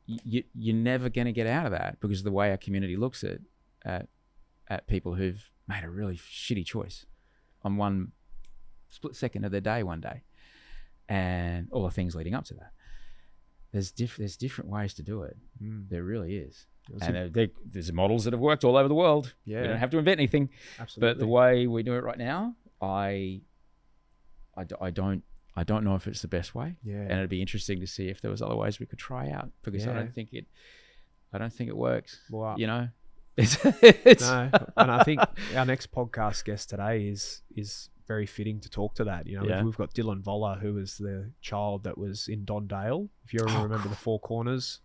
S1: you're never going to get out of that because of the way our community looks at people who've made a really shitty choice on one split second of their day one day, and all the things leading up to that. There's different ways to do it. There really is. And there's models that have worked all over the world. Yeah. We don't have to invent anything.
S2: Absolutely.
S1: But the way we do it right now, I don't know if it's the best way.
S2: Yeah.
S1: And it'd be interesting to see if there was other ways we could try out, because I don't think it works.
S2: Well,
S1: It's
S2: no. And I think our next podcast guest today is very fitting to talk to that. We've got Dylan Voller, who was the child that was in Don Dale. If you remember the Four Corners.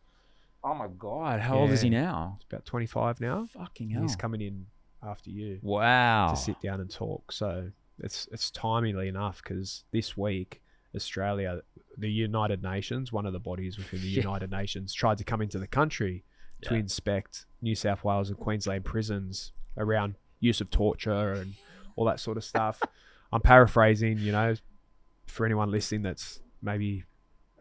S1: Oh my God, how old is he now?
S2: He's about 25 now.
S1: Fucking hell.
S2: He's coming in after you.
S1: Wow.
S2: To sit down and talk. So it's timely enough, because this week, Australia, the United Nations, one of the bodies within the United Nations, tried to come into the country to inspect New South Wales and Queensland prisons around use of torture and all that sort of stuff. I'm paraphrasing, you know, for anyone listening that's maybe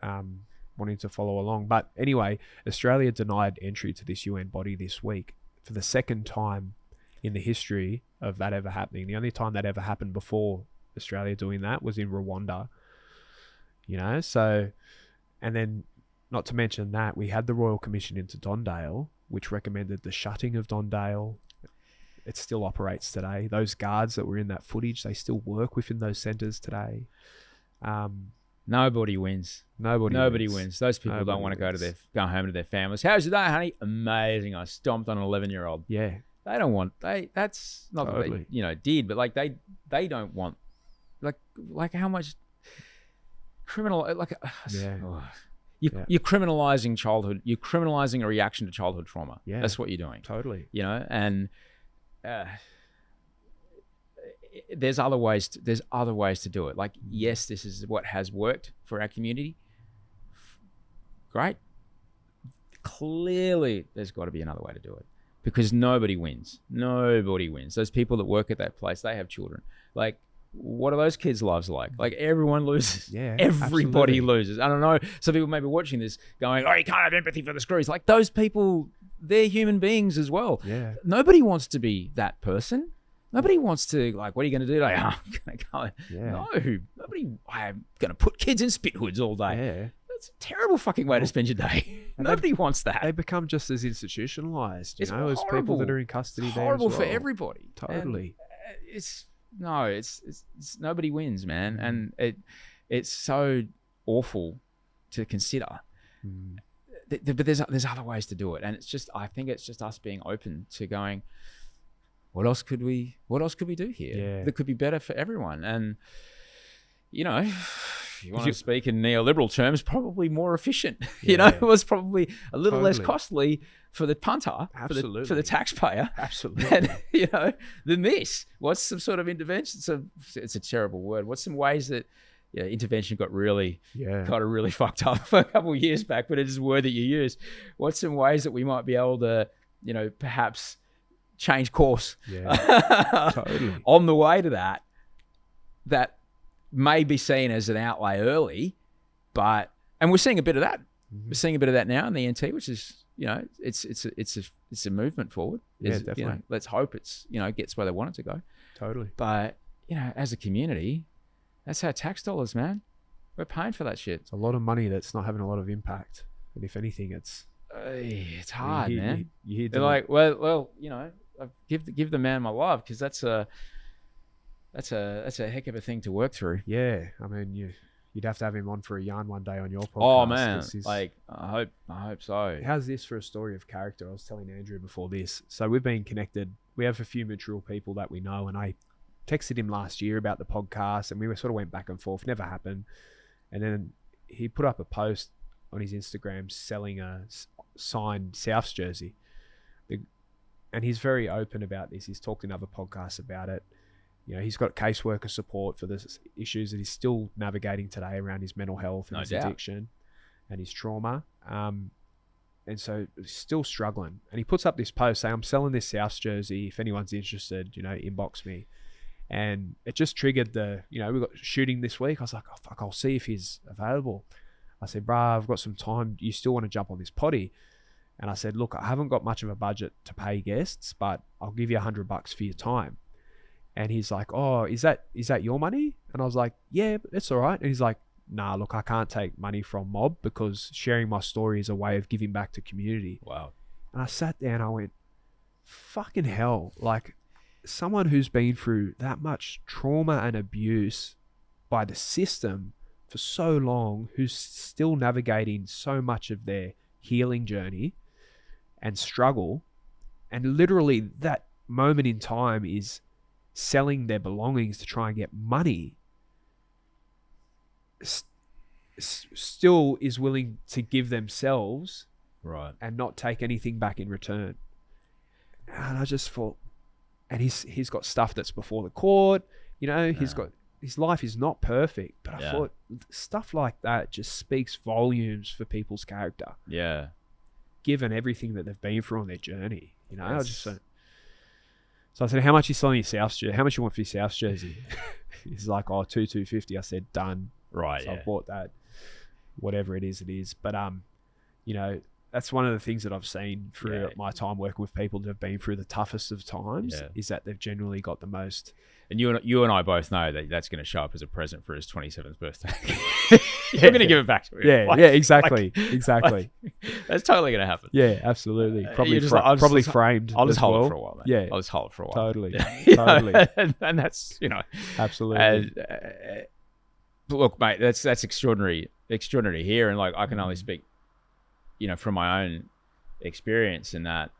S2: wanting to follow along. But anyway, Australia denied entry to this UN body this week for the second time in the history of that ever happening. The only time that ever happened before Australia doing that was in Rwanda, you know. So, and then not to mention that we had the Royal Commission into Dondale, which recommended the shutting of Dondale. It still operates today. Those guards that were in that footage, they still work within those centres today.
S1: Nobody wins. Nobody wins. Those people don't want to go home to their families. How's your day, honey? Amazing. I stomped on an 11-year-old.
S2: Yeah.
S1: They don't want. That's not
S2: Totally.
S1: that they, did, but like they don't want. Like how much criminal You're criminalizing childhood. You're criminalizing a reaction to childhood trauma.
S2: Yeah.
S1: That's what you're doing.
S2: Totally.
S1: You know, and there's other ways to do it. Like, yes, this is what has worked for our community. Great. Clearly, there's got to be another way to do it because nobody wins. Nobody wins. Those people that work at that place, they have children. Like, what are those kids' lives like? Like, everyone loses.
S2: Yeah,
S1: everybody
S2: absolutely.
S1: loses. I don't know. Some people may be watching this going, "Oh, you can't have empathy for the screws." Like, those people, they're human beings as well.
S2: Yeah.
S1: Nobody wants to be that person. Nobody wants to, like, what are you going to do? Like, oh, I'm going to go.
S2: Yeah.
S1: No, I'm going to put kids in spit hoods all day.
S2: Yeah.
S1: That's a terrible fucking way to spend your day.
S2: And
S1: Nobody wants that.
S2: They become just as institutionalized,
S1: It's
S2: as people
S1: horrible.
S2: that are in custody.
S1: It's
S2: there
S1: horrible
S2: as
S1: for
S2: well.
S1: everybody.
S2: Totally.
S1: And it's nobody wins, man. And it's so awful to consider. But there's other ways to do it. And I think it's just us being open to going, what else could we do here that could be better for everyone? And, you know, if you want to speak in neoliberal terms, probably more efficient. You know, it was probably a little less costly for the punter, for the taxpayer.
S2: Absolutely.
S1: Than this. What's some sort of intervention? It's a terrible word. What's some ways that intervention got really fucked up a couple of years back, but it is a word that you use. What's some ways that we might be able to, perhaps change course
S2: Totally.
S1: on the way to that may be seen as an outlay early, and we're seeing a bit of that. We're seeing a bit of that now in the NT, which is, it's a movement forward.
S2: Definitely.
S1: Let's hope it's, gets where they want it to go.
S2: Totally.
S1: But, as a community, that's our tax dollars, man. We're paying for that shit.
S2: It's a lot of money that's not having a lot of impact. And if anything, it's
S1: hard, man.
S2: They're
S1: like, well, I give the man my love, because that's a heck of a thing to work through.
S2: Yeah, I mean, you'd have to have him on for a yarn one day on your podcast.
S1: Oh man, like I hope so.
S2: How's this for a story of character? I was telling Andrew before this. So we've been connected. We have a few mutual people that we know, and I texted him last year about the podcast, and we sort of went back and forth. Never happened. And then he put up a post on his Instagram selling a signed Souths jersey. And he's very open about this. He's talked in other podcasts about it. He's got caseworker support for the issues that he's still navigating today around his mental health and his addiction and his trauma. And so he's still struggling. And he puts up this post saying, "I'm selling this Souths jersey. If anyone's interested, inbox me." And it just triggered we got shooting this week. I was like, "Oh, fuck, I'll see if he's available." I said, "Bruh, I've got some time. Do you still want to jump on this potty?" And I said, "Look, I haven't got much of a budget to pay guests, but I'll give you $100 for your time." And he's like, "Oh, is that your money?" And I was like, "Yeah, but it's all right." And he's like, "Nah, look, I can't take money from mob because sharing my story is a way of giving back to community."
S1: Wow.
S2: And I sat there and I went, fucking hell. Like, someone who's been through that much trauma and abuse by the system for so long, who's still navigating so much of their healing journey and struggle, and literally that moment in time is selling their belongings to try and get money, still is willing to give themselves and not take anything back in return. And I just thought, and he's got stuff that's before the court, he's got, his life is not perfect, but I thought stuff like that just speaks volumes for people's character. Yeah. Given everything that they've been through on their journey, I just So I said, how much are you selling your South jersey? How much you want for your South jersey? He's like, oh, 250. I said, done.
S1: Right.
S2: So I bought that. Whatever it is. But you know, that's one of the things that I've seen through my time working with people that have been through the toughest of times is that they've generally got the most.
S1: And you and I both know that that's going to show up as a present for his 27th birthday. You're going to give it back to him.
S2: Yeah, exactly. Exactly.
S1: That's totally going to happen.
S2: Yeah, absolutely. Probably framed.
S1: I'll just hold
S2: well.
S1: it for a while, man.
S2: Yeah.
S1: I'll just hold it for a while.
S2: Totally.
S1: Yeah.
S2: Totally.
S1: And that's, you know.
S2: Absolutely.
S1: Look, mate, that's extraordinary to hear. And like, I can only speak, you know, from my own experience in that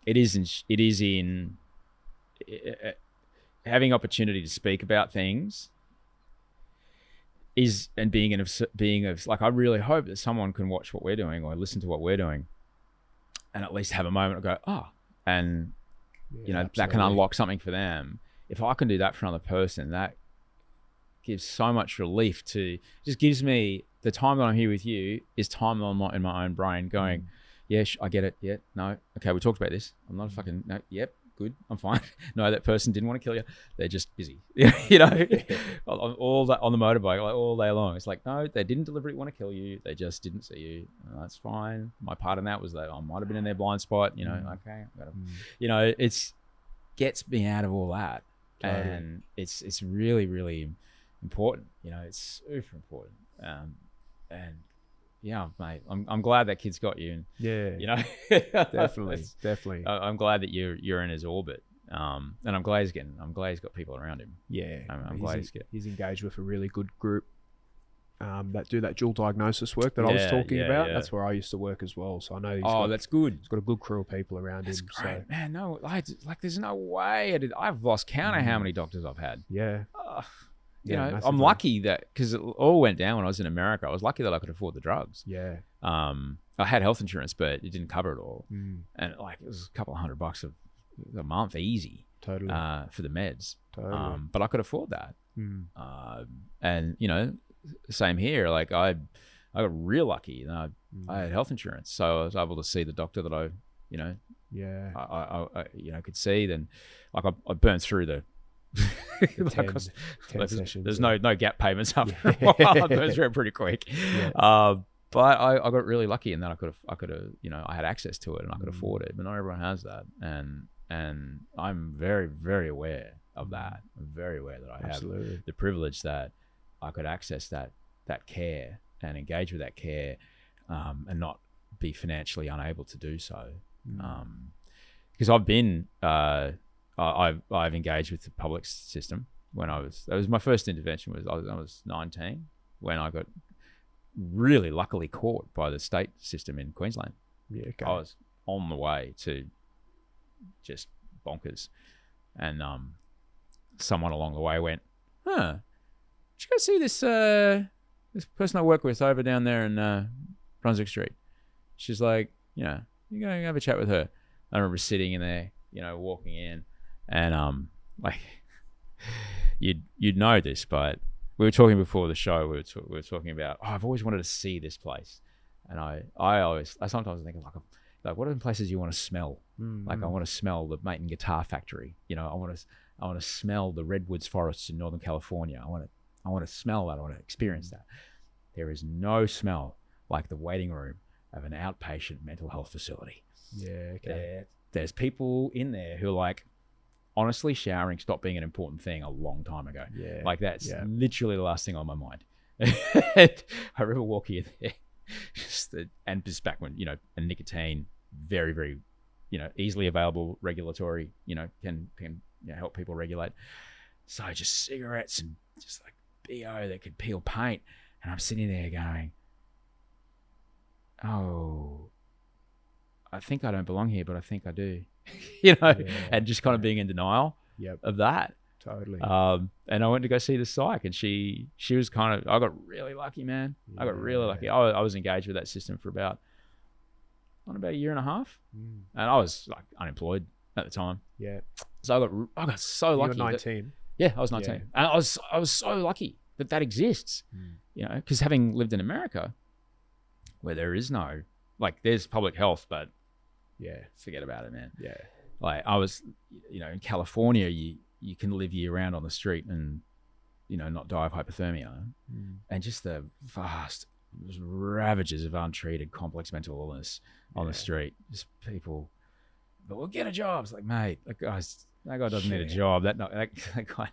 S1: it is in having opportunity to speak about things is, and being of like, I really hope that someone can watch what we're doing or listen to what we're doing and at least have a moment and go, oh, and you know, absolutely. That can unlock something for them. If I can do that for another person, that gives so much relief just gives me the time that I'm here with you is time that I'm not in my own brain going, yeah, I get it. Yeah, no. Okay, we talked about this. I'm not a fucking, no, yep, good. I'm fine. No, that person didn't want to kill you. They're just busy. You know, all that on the motorbike, like all day long. It's like, no, they didn't deliberately want to kill you. They just didn't see you. That's fine. My part in that was that I might have been in their blind spot, you know, okay. You know, it's gets me out of all that. Totally. And it's really, really important. You know, it's super important. And yeah, mate, I'm glad that kid's got you. And you know,
S2: definitely.
S1: I'm glad that you're in his orbit. And I'm glad he's got people around him.
S2: Yeah,
S1: I'm glad
S2: he's engaged with a really good group that do that dual diagnosis work that I was talking about. Yeah. That's where I used to work as well. So I know
S1: that's good.
S2: He's got a good crew of people around him.
S1: Great, so. Man. No, like there's no way. I've lost count of how many doctors I've had.
S2: Yeah.
S1: You know, massively. I'm lucky that because it all went down when I was in America. I was lucky that I could afford the drugs.
S2: Yeah.
S1: I had health insurance, but it didn't cover it all. And like it was a couple of $100 a month, easy.
S2: Totally.
S1: For the meds.
S2: Totally.
S1: But I could afford that. And you know, same here. Like I got real lucky. I had health insurance, so I was able to see the doctor that I could see. Then, like I burned through the.
S2: 10 sessions.
S1: There's no gap payments after a while. I burned through it pretty quick. But I got really lucky, and then I could have, you know, I had access to it and I could afford it. But not everyone has that, and I'm very, very aware of that. I'm very aware that I have the privilege that I could access that care and engage with that care, and not be financially unable to do so. Because I've been, I've engaged with the public system that was my first intervention. I was 19 when I got really luckily caught by the state system in Queensland.
S2: Yeah, okay.
S1: I was on the way to just bonkers, and someone along the way went, did you go see this person I work with over down there in Brunswick Street? She's like, yeah, you go have a chat with her. I remember sitting in there, you know, walking in, and like you'd know this, but we were talking before the show. We were talking about, I've always wanted to see this place, and I sometimes think like what are the places you want to smell? Like I want to smell the Maton Guitar Factory. You know, I want to smell the redwoods forests in Northern California. I want to smell that. I want to experience that. There is no smell like the waiting room of an outpatient mental health facility.
S2: Yeah, okay.
S1: There's people in there who are like, honestly, showering stopped being an important thing a long time ago. Yeah, like that's literally the last thing on my mind. I remember walking in there, and just back when, you know, and nicotine, very, very, you know, easily available regulatory, you know, can you know, help people regulate. So just cigarettes and just like BO that could peel paint, and I'm sitting there going, oh, I think I don't belong here, but I think I do. You know, and just kind of being in denial of that.
S2: Totally.
S1: And I went to go see the psych, and she was kind of, I got really lucky, man. I got really lucky. I was engaged with that system for about a year and a half, and I was like unemployed at the time.
S2: Yeah.
S1: So I got so lucky.
S2: You were 19.
S1: I was 19, and I was so lucky that exists. You know, because having lived in America, where there is no, like, there's public health, but forget about it, man.
S2: Yeah.
S1: Like I was, in California, you can live year round on the street and, not die of hypothermia. And just the vast ravages of untreated complex mental illness on the street. Just people, but we'll get a job. It's like, mate, that guy doesn't need a job. That guy,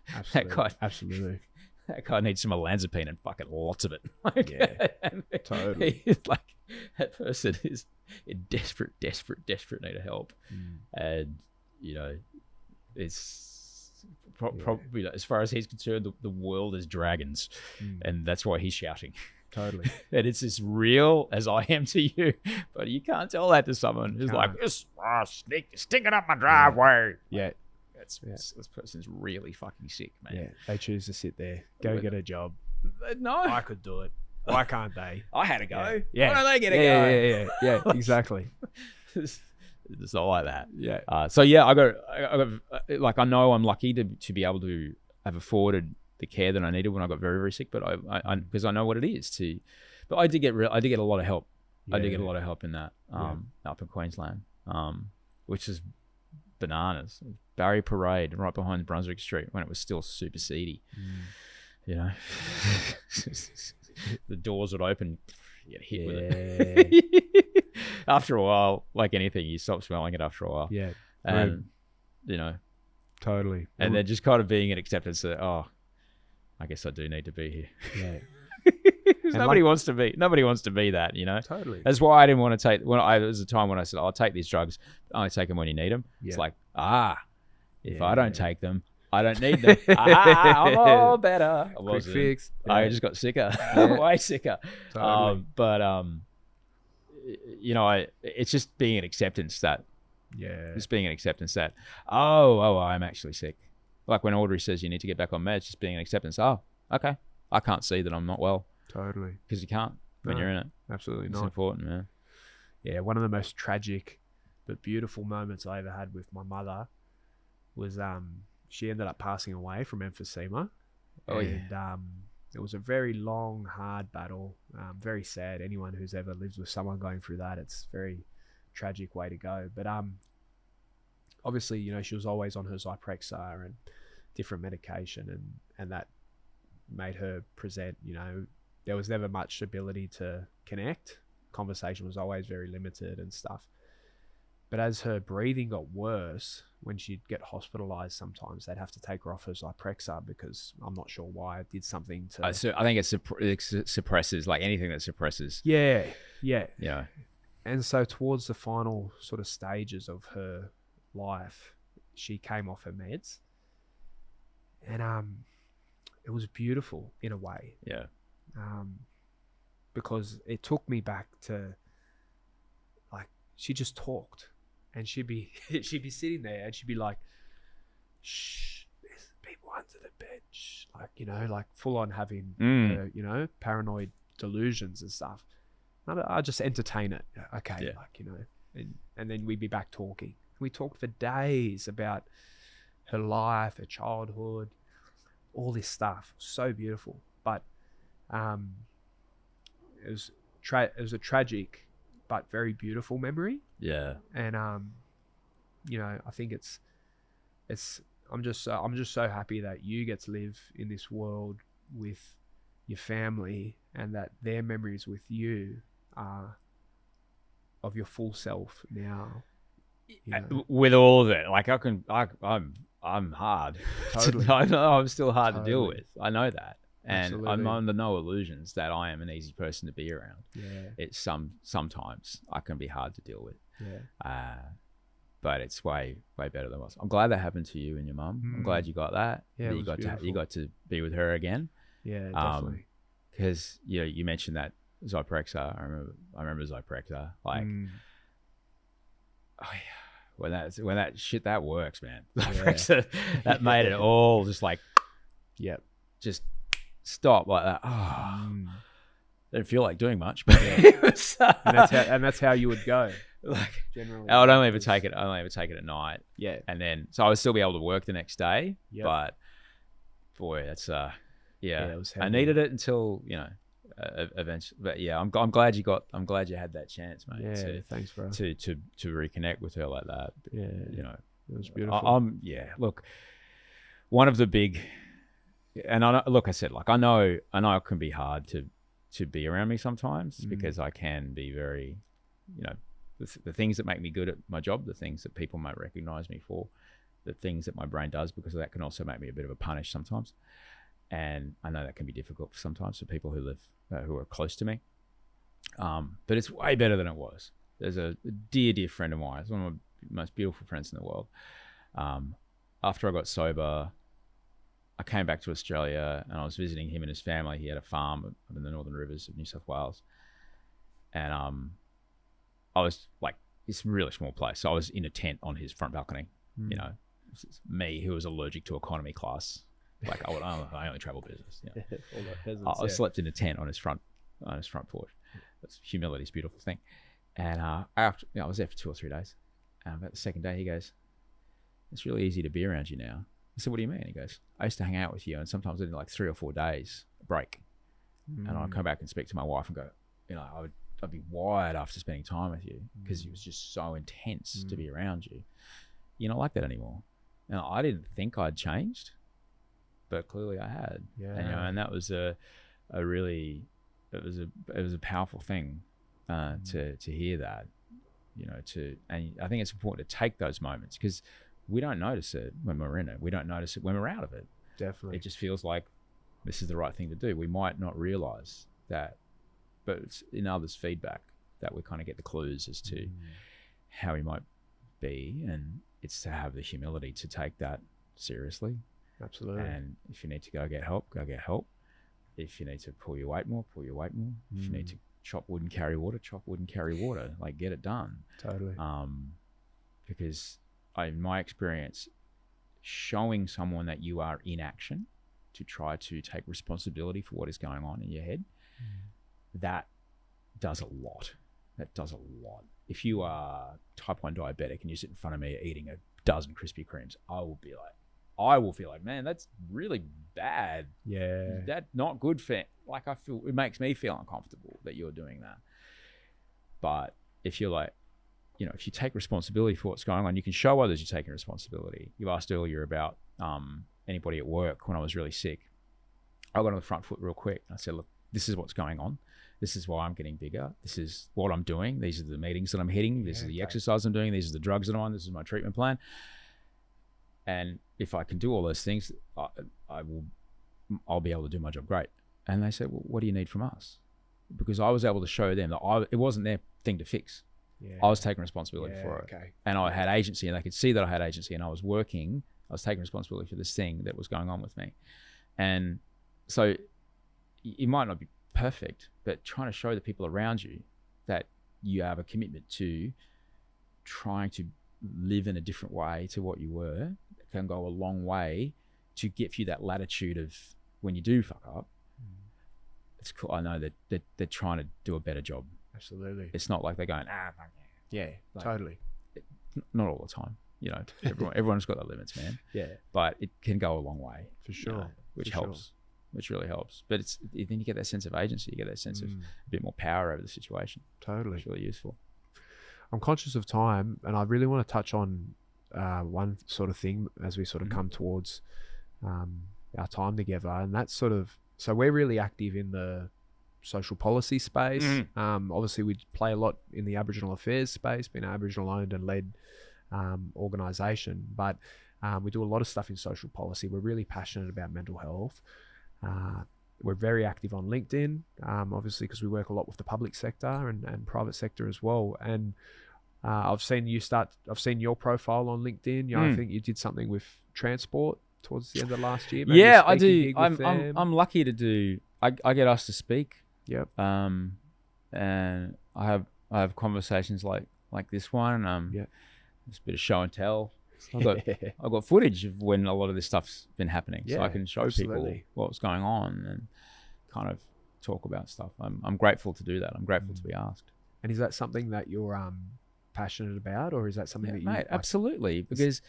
S2: Absolutely.
S1: That guy needs some olanzapine and fucking lots of it.
S2: Totally.
S1: Like, that person is in desperate need of help. And, it's probably, as far as he's concerned, the world is dragons. And that's why he's shouting.
S2: Totally.
S1: And it's as real as I am to you. But you can't tell that to someone who's like, this snake is stinking up my driveway.
S2: Yeah.
S1: This person's really fucking sick, man.
S2: Yeah, they choose to sit there, go get a job.
S1: No,
S2: I could do it. Why can't they?
S1: I had a go.
S2: Yeah.
S1: Why don't they get a go?
S2: Yeah, exactly.
S1: It's not like that.
S2: Yeah.
S1: So yeah, I got like, I know I'm lucky to be able to have afforded the care that I needed when I got very, very sick, but I because I know what it is to. But I did get a lot of help.
S2: Yeah.
S1: I did get a lot of help in that up in Queensland, which is bananas. Barrier Parade right behind Brunswick Street when it was still super seedy. The doors would open, you get hit with it. After a while, like anything, you stop smelling it after a while.
S2: Yeah.
S1: And
S2: totally.
S1: And then just kind of being an acceptance that, I guess I do need to be here.
S2: Yeah.
S1: Nobody wants to be that,
S2: Totally.
S1: That's why I didn't want to take, there was a time when I said, I'll take these drugs, I only take them when you need them.
S2: Yeah.
S1: It's like, if I don't take them, I don't need them. I'm all better.
S2: Quick fix.
S1: I just got sicker. Way sicker.
S2: Totally.
S1: It's just being an acceptance that, I'm actually sick. Like when Audrey says you need to get back on meds, just being an acceptance. Oh, okay. I can't see that I'm not well.
S2: Totally.
S1: Because you can't when you're in it.
S2: Absolutely
S1: It's
S2: not.
S1: important, man.
S2: Yeah, one of the most tragic but beautiful moments I ever had with my mother was she ended up passing away from emphysema. It was a very long, hard battle. Very sad. Anyone who's ever lived with someone going through that, it's a very tragic way to go. But obviously, she was always on her Zyprexa and different medication, and that made her present. There was never much ability to connect. Conversation was always very limited and stuff. But as her breathing got worse, when she'd get hospitalized, sometimes they'd have to take her off her Zyprexa because I'm not sure why. It did something to...
S1: So I think it suppresses, like anything that suppresses.
S2: Yeah.
S1: Yeah.
S2: And so towards the final sort of stages of her life, she came off her meds. And it was beautiful in a way.
S1: Yeah.
S2: Because it took me back to, like, she just talked. And she'd be sitting there and she'd be like, shh, there's people under the bed. Shh. Like, like full on having, paranoid delusions and stuff. I just entertain it. Okay. Yeah. And then we'd be back talking. We talked for days about her life, her childhood, all this stuff. So beautiful. But it was a tragic but very beautiful memory.
S1: Yeah.
S2: And I think it's I'm just so happy that you get to live in this world with your family and that their memories with you are of your full self now.
S1: With all of it, like I'm hard.
S2: Totally.
S1: I'm still hard to deal
S2: Totally.
S1: with. I know that. And
S2: Absolutely.
S1: I'm under no illusions that I am an easy person to be around.
S2: Yeah.
S1: It's sometimes I can be hard to deal with.
S2: Yeah.
S1: But it's way better than us. I'm glad that happened to you and your mum. I'm glad you got that.
S2: Yeah,
S1: that
S2: it
S1: you
S2: was
S1: got to be with her again.
S2: Yeah, definitely.
S1: Because you mentioned that Zyprexa. I remember Zyprexa. Like, when that shit that works, man. Zyprexa, that made it all just like, just stop like that. Didn't feel like doing much, but it was,
S2: and that's how you would go.
S1: Like,
S2: generally,
S1: I would only ever take it at night.
S2: Yeah.
S1: And then, so I would still be able to work the next day.
S2: Yep.
S1: But boy, that's
S2: it was
S1: I
S2: heavy.
S1: needed it until eventually. But yeah, I'm glad you had that chance, mate.
S2: Yeah, thanks, bro.
S1: To reconnect with her like that.
S2: Yeah. It was beautiful.
S1: Look, one of the big, and I said, like, I know it can be hard to be around me sometimes because I can be very, the things that make me good at my job, the things that people might recognize me for, the things that my brain does, because that can also make me a bit of a punish sometimes. And I know that can be difficult sometimes for people who are close to me. But it's way better than it was. There's a dear friend of mine. It's one of my most beautiful friends in the world. After I got sober, I came back to Australia and I was visiting him and his family. He had a farm up in the Northern Rivers of New South Wales. And I was like, it's a really small place. So I was in a tent on his front balcony. It's me who was allergic to economy class. Like I only travel business.
S2: All the peasants,
S1: I slept in a tent on his front porch. That's humility's beautiful thing. And after I was there for 2 or 3 days. About the second day, he goes, "It's really easy to be around you now." I said, "What do you mean?" He goes, "I used to hang out with you, and sometimes I did like 3 or 4 days break, and I'd come back and speak to my wife and go, I'd be wired after spending time with you because it was just so intense to be around you. You're not like that anymore." Now, I didn't think I'd changed, but clearly I had.
S2: Yeah.
S1: And that was a powerful thing to hear that. And I think it's important to take those moments because we don't notice it when we're in it. We don't notice it when we're out of it.
S2: Definitely.
S1: It just feels like this is the right thing to do. We might not realize that, but it's in others' feedback that we kind of get the clues as to how we might be. And it's to have the humility to take that seriously.
S2: Absolutely.
S1: And if you need to go get help, go get help. If you need to pull your weight more, pull your weight more. If you need to chop wood and carry water, chop wood and carry water. Like, get it done.
S2: Totally.
S1: Because in my experience, showing someone that you are in action to try to take responsibility for what is going on in your head, that does a lot. That does a lot. If you are type 1 diabetic and you sit in front of me eating a dozen Krispy Kremes, I will feel like, man, that's really bad.
S2: Yeah.
S1: That's not good for, like, it makes me feel uncomfortable that you're doing that. But if you're like, if you take responsibility for what's going on, you can show others you're taking responsibility. You asked earlier about anybody at work when I was really sick. I got on the front foot real quick. I said, look, this is what's going on. This is why I'm getting bigger. This is what I'm doing. These are the meetings that I'm hitting. This is the exercise I'm doing. These are the drugs that I'm on. This is my treatment plan. And if I can do all those things, I'll be able to do my job great. And they said, well, what do you need from us? Because I was able to show them that it wasn't their thing to fix.
S2: Yeah.
S1: I was taking responsibility for it.
S2: Okay.
S1: And I had agency, and they could see that I had agency, and I was taking responsibility for this thing that was going on with me. And so it might not be perfect, but trying to show the people around you that you have a commitment to trying to live in a different way to what you were can go a long way to give you that latitude of when you do fuck up. It's cool. I know that they're trying to do a better job.
S2: Absolutely.
S1: It's not like they're going, fuck yeah.
S2: Yeah,
S1: Like,
S2: totally.
S1: Not all the time. Everyone's got their limits, man.
S2: Yeah.
S1: But it can go a long way.
S2: For sure.
S1: Which helps. Which really helps. But then you get that sense of agency. You get that sense of a bit more power over the situation.
S2: Totally.
S1: It's really useful.
S2: I'm conscious of time, and I really want to touch on one sort of thing as we sort of come towards our time together, and that's sort of, so we're really active in the social policy space. Obviously, we play a lot in the Aboriginal affairs space, being an Aboriginal owned and led organisation, but we do a lot of stuff in social policy. We're really passionate about mental health. We're very active on LinkedIn, obviously, because we work a lot with the public sector and private sector as well. And I've seen your profile on LinkedIn. I think you did something with transport towards the end of last year.
S1: Yeah, I do. I'm lucky to do. I get asked to speak.
S2: Yep.
S1: And I have conversations like this one. It's a bit of show and tell. I've got footage of when a lot of this stuff's been happening, so I can show people what's going on and kind of talk about stuff. I'm grateful to do that. I'm grateful to be asked.
S2: And is that something that you're passionate about, or is that something that you?
S1: Mate, absolutely. Because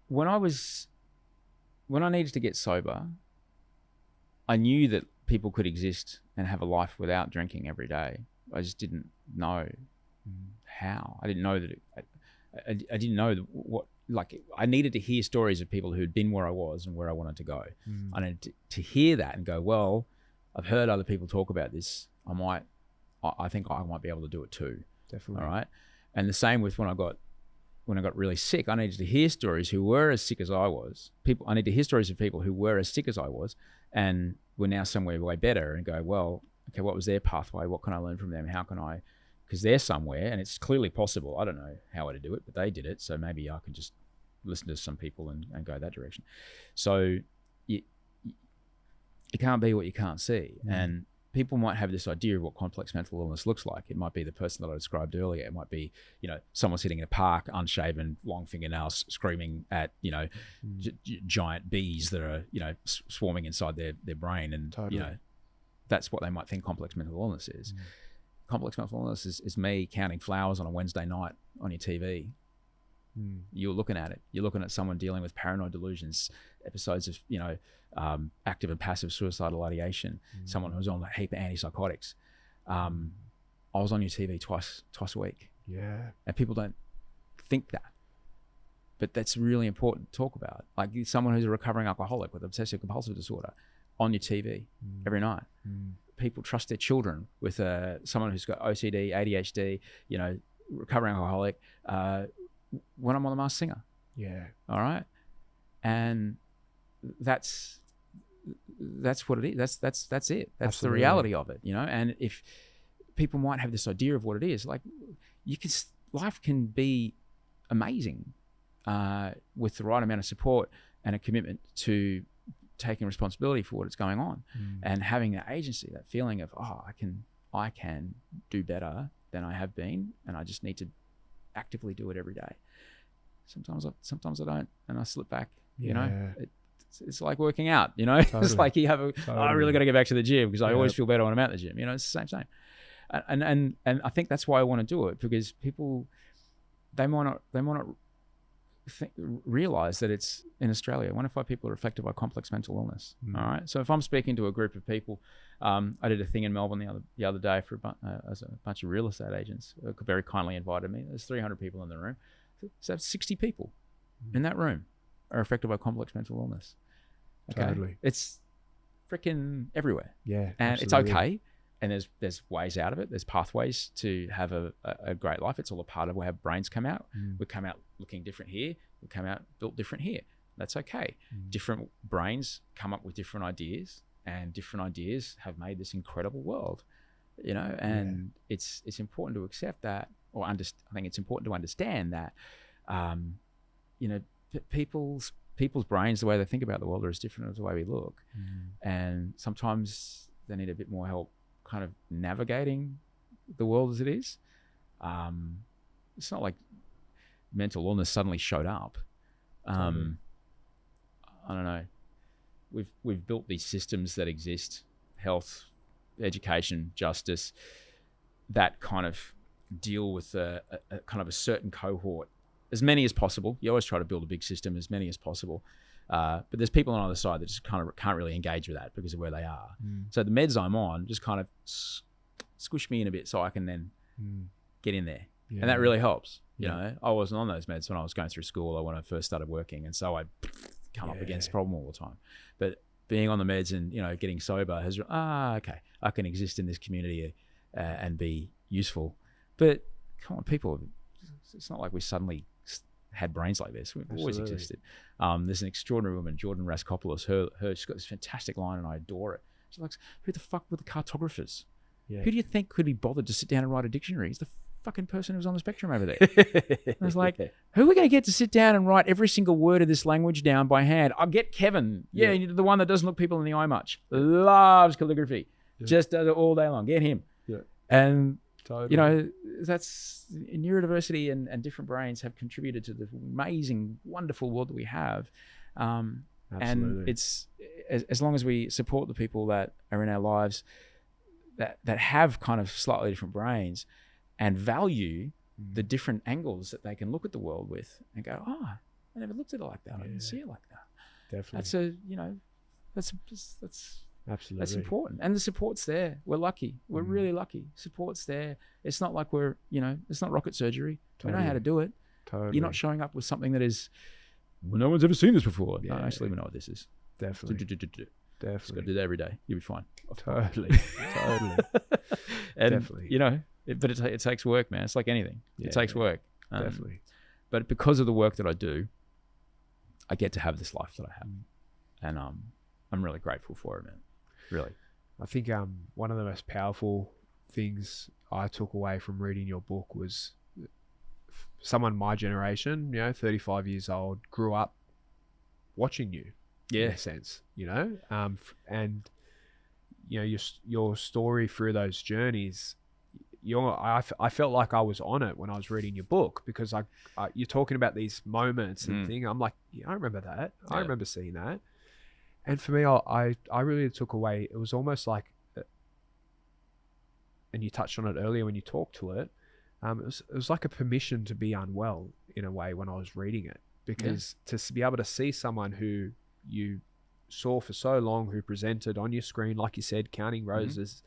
S1: when I needed to get sober, I knew that people could exist and have a life without drinking every day. I just didn't know how. I didn't know that. I didn't know what like I needed to hear stories of people who'd been where I was and where I wanted to go. I needed to hear that and go, well, I've heard other people talk about this. I think I might be able to do it too.
S2: Definitely.
S1: All right. And the same with when I got really sick, I needed to hear stories who were as sick as I was. I need to hear stories of people who were as sick as I was and were now somewhere way better, and go, well, okay, what was their pathway? What can I learn from them? How can I, because they're somewhere and it's clearly possible. I don't know how to do it, but they did it. So maybe I can just listen to some people and go that direction. So you can't be what you can't see. And people might have this idea of what complex mental illness looks like. It might be the person that I described earlier. It might be, someone sitting in a park, unshaven, long fingernails, screaming at, giant bees that are, swarming inside their brain. And,
S2: Totally.
S1: That's what they might think complex mental illness is. Complex mental illness is me counting flowers on a Wednesday night on your TV. You're looking at it. You're looking at someone dealing with paranoid delusions, episodes of, active and passive suicidal ideation, someone who's on a heap of antipsychotics. I was on your TV twice a week.
S2: Yeah.
S1: And people don't think that. But that's really important to talk about. Like someone who's a recovering alcoholic with obsessive compulsive disorder on your TV every night. People trust their children with someone who's got OCD, ADHD, recovering alcoholic, when I'm on The Masked Singer.
S2: Yeah.
S1: All right. And that's what it is. That's it. That's
S2: Absolutely.
S1: the reality of it, and if people might have this idea of what it is, like life can be amazing with the right amount of support and a commitment to taking responsibility for what's going on and having that agency, that feeling of, I can do better than I have been, and I just need to actively do it every day. Sometimes I don't, and I slip back. It's like working out.
S2: Totally.
S1: It's like you have I really got to get back to the gym because I always feel better when I'm at the gym. It's the same. And I think that's why I want to do it, because people they might not realize that it's in Australia. 1 in 5 people are affected by complex mental illness. All right. So if I'm speaking to a group of people, I did a thing in Melbourne the other day for as a bunch of real estate agents. Very kindly invited me. There's 300 people in the room. So 60 people in that room are affected by complex mental illness. Okay?
S2: Totally.
S1: It's freaking everywhere.
S2: Yeah.
S1: And
S2: absolutely.
S1: it's okay. And there's ways out of it. There's pathways to have a great life. It's all a part of how brains come out. We come out looking different here. We come out built different here. That's okay. Different brains come up with different ideas, and different ideas have made this incredible world. And it's important to accept that, or I think it's important to understand that, people's brains, the way they think about the world, are as different as the way we look, and sometimes they need a bit more help kind of navigating the world as it is. It's not like mental illness suddenly showed up. I don't know. We've built these systems that exist, health, education, justice, that kind of deal with a kind of a certain cohort, as many as possible. You always try to build a big system, as many as possible. But there's people on either side that just kind of can't really engage with that because of where they are. So the meds I'm on just kind of squish me in a bit so I can then get in there. Yeah. And that really helps. I wasn't on those meds when I was going through school or when I first started working. And so I come up against the problem all the time. But being on the meds and, getting sober has, okay, I can exist in this community and be useful. But come on, people, it's not like we suddenly had brains like this. We've always existed. There's an extraordinary woman, Jordan Raskopoulos. She's got this fantastic line and I adore it. She's like, who the fuck were the cartographers? Yeah. Who do you think could be bothered to sit down and write a dictionary? He's the fucking person who's on the spectrum over there. I was like, who are we going to get to sit down and write every single word of this language down by hand? I'll get Kevin. Yeah, the one that doesn't look people in the eye much. Loves calligraphy. Just does it all day long. Get him. Yeah. And totally. That's neurodiversity and different brains have contributed to the amazing, wonderful world that we have. And it's as long as we support the people that are in our lives that have kind of slightly different brains and value the different angles that they can look at the world with and go, I never looked at it like that. I didn't see it like that.
S2: Definitely.
S1: That's
S2: absolutely,
S1: that's important. And the support's there. We're lucky. We're really lucky. Support's there. It's not like we're, it's not rocket surgery. We know how to do it.
S2: Totally.
S1: You're not showing up with something that is, well, no one's ever seen this before.
S2: Yeah.
S1: No, actually, we know what this is.
S2: Definitely.
S1: Just got to
S2: Definitely.
S1: do that every day. You'll be fine.
S2: Totally. Totally.
S1: And,
S2: Definitely.
S1: you know, but it takes work, man. It's like anything. It takes work.
S2: Definitely.
S1: But because of the work that I do, I get to have this life that I have. And I'm really grateful for it, man. Really.
S2: I think one of the most powerful things I took away from reading your book was someone my generation, 35 years old, grew up watching you. In a sense, and your story through those journeys, I felt like I was on it when I was reading your book, because you're talking about these moments and thing. I'm like, I remember that. I remember seeing that. And for me, I really took away, it was almost like, and you touched on it earlier when you talked to it, it was like a permission to be unwell in a way when I was reading it, because to be able to see someone who you saw for so long, who presented on your screen, like you said, counting roses,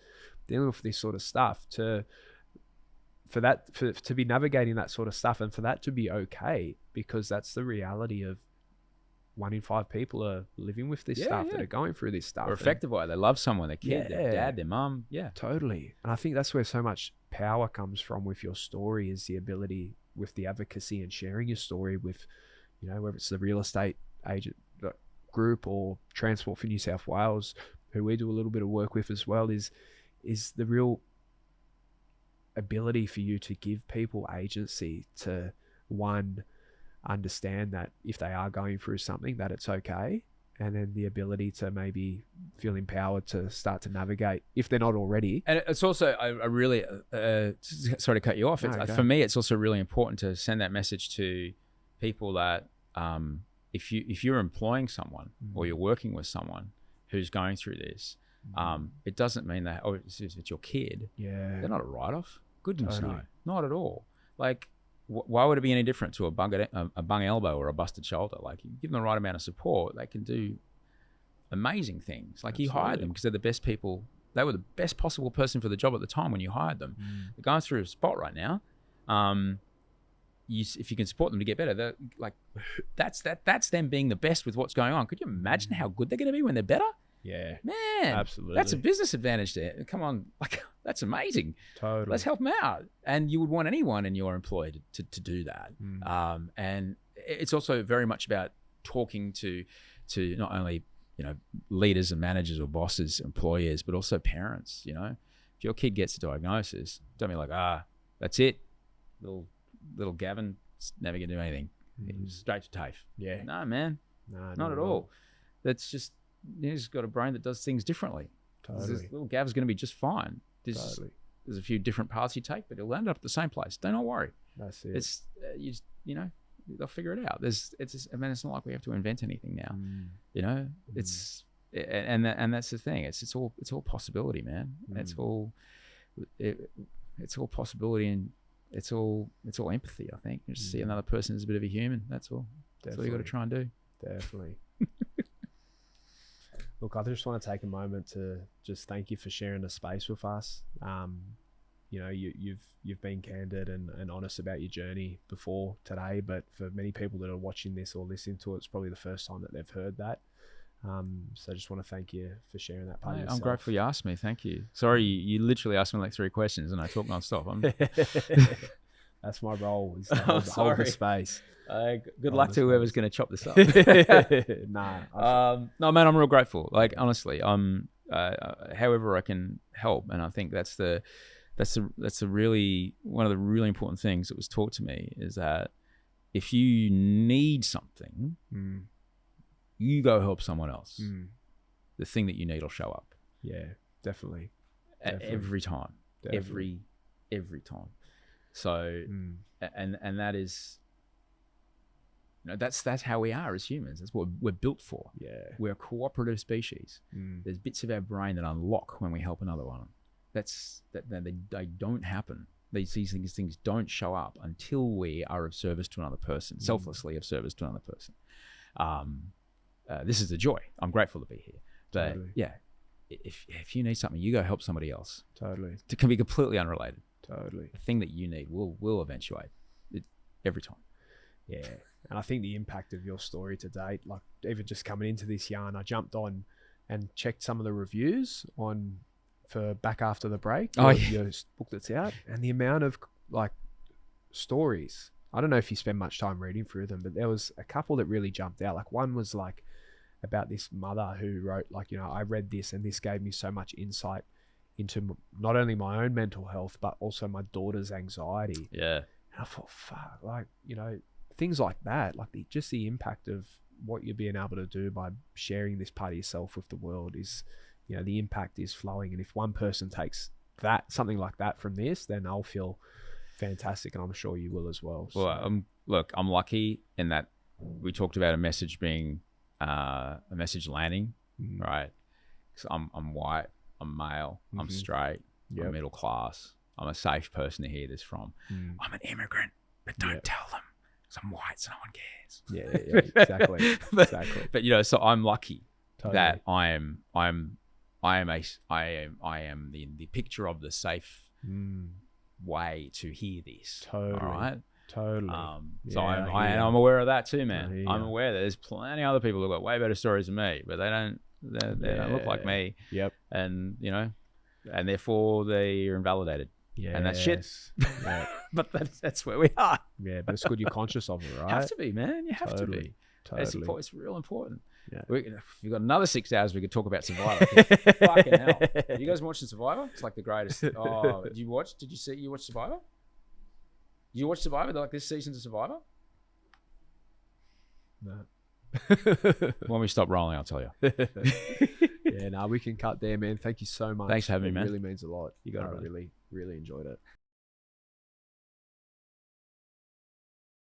S2: dealing with this sort of stuff, to be navigating that sort of stuff, and for that to be okay, because that's the reality of 1 in 5 people are living with this stuff, that are going through this stuff,
S1: or affected by it. They love someone, their kid, their dad, their mum.
S2: Totally. And I think that's where so much power comes from with your story, is the ability with the advocacy and sharing your story with, whether it's the real estate agent group or Transport for New South Wales, who we do a little bit of work with as well, is the real ability for you to give people agency to, one, understand that if they are going through something, that it's okay, and then the ability to maybe feel empowered to start to navigate if they're not already.
S1: And it's also a really sorry to cut you off, for me it's also really important to send that message to people that if you're employing someone or you're working with someone who's going through this, it doesn't mean that, if it's your kid, they're not a write-off. Goodness no, not at all. Like, why would it be any different to a bung elbow or a busted shoulder? Like, you give them the right amount of support, they can do amazing things. Like, you hired them because they're the best people. They were the best possible person for the job at the time when you hired them. They're going through a spot right now. If you can support them to get better, that's them being the best with what's going on. Could you imagine how good they're going to be when they're better?
S2: Yeah,
S1: man,
S2: absolutely.
S1: That's a business advantage there. Come on, like, that's amazing.
S2: Totally.
S1: Let's help them out. And you would want anyone in your employ to do that. And it's also very much about talking to not only leaders and managers or bosses, employers, but also parents. If your kid gets a diagnosis, don't be like, that's it, little Gavin's never gonna do anything. Straight to TAFE.
S2: Yeah.
S1: No, man.
S2: No,
S1: not at all. That's just, he's got a brain that does things differently.
S2: Totally.
S1: Little Gav's going to be just fine. There's a few different paths you take, but he'll end up at the same place. Do not worry.
S2: That's it.
S1: It's they'll figure it out. It's not like we have to invent anything now. It's and that's the thing. It's all possibility, man. It's all possibility, and it's all empathy. I think you just see another person as a bit of a human. That's all. That's all you got to try and do.
S2: Definitely. Look, I just want to take a moment to just thank you for sharing the space with us. You've been candid and honest about your journey before today, but for many people that are watching this or listening to it, it's probably the first time that they've heard that. So I just want to thank you for sharing that part of yourself.
S1: I'm grateful you asked me. Thank you. Sorry, you literally asked me like 3 questions and I talk nonstop.
S2: That's my role, is to hold the space.
S1: Good luck to whoever's going to chop this up. No, man, I'm real grateful. Like, honestly, however I can help, and I think that's really one of the really important things that was taught to me, is that if you need something, you go help someone else. The thing that you need will show up.
S2: Yeah, definitely.
S1: Every time. Definitely. Every time. So, and that is, that's how we are as humans. That's what we're built for.
S2: Yeah.
S1: We're a cooperative species. There's bits of our brain that unlock when we help another one. They don't happen. These things don't show up until we are of service to another person, selflessly of service to another person. This is the joy. I'm grateful to be here. But totally. Yeah, if you need something, you go help somebody else.
S2: Totally.
S1: It can be completely unrelated.
S2: Totally.
S1: The thing that you need will eventuate every time.
S2: Yeah. And I think the impact of your story to date, like even just coming into this yarn, I jumped on and checked some of the reviews for back after the break. Your book that's out, and the amount of like stories. I don't know if you spend much time reading through them, but there was a couple that really jumped out. Like one was like about this mother who wrote like, you know, I read this and this gave me so much insight into not only my own mental health, but also my daughter's anxiety.
S1: Yeah.
S2: And I thought, fuck, like, you know, things like that, like just the impact of what you're being able to do by sharing this part of yourself with the world is, you know, the impact is flowing. And if one person takes something like that from this, then I'll feel fantastic, and I'm sure you will as well. So.
S1: Well, look, I'm lucky in that we talked about a message being a message landing, right? Because I'm white, I'm male, I'm straight, I'm middle class, I'm a safe person to hear this from. I'm an immigrant, but don't tell them because I'm white, so no one cares.
S2: Yeah, exactly. Exactly.
S1: But you know, so I'm lucky that I am the picture of the safe way to hear this.
S2: Totally.
S1: All right.
S2: Totally.
S1: So I'm aware of that too, man. I'm aware that there's plenty of other people who've got way better stories than me, but they don't look like me.
S2: Yep.
S1: And you know, and therefore they are invalidated. Yeah. And that's shit. Yeah. But that's where we are.
S2: Yeah, but it's good you're conscious of it, right?
S1: You have to be, man. You have to be.
S2: Totally.
S1: It's real important.
S2: Yeah.
S1: If you've got another 6 hours, we could talk about Survivor. Fucking hell. You guys watching Survivor? It's like the greatest. Oh, did you watch Survivor? Did you watch Survivor? Like this season's of Survivor?
S2: No.
S1: When we stop rolling, I'll tell you.
S2: Yeah, no, we can cut there, man. Thank you so much.
S1: Thanks for having me, man.
S2: It really means a lot.
S1: You got it.
S2: I really, really enjoyed it.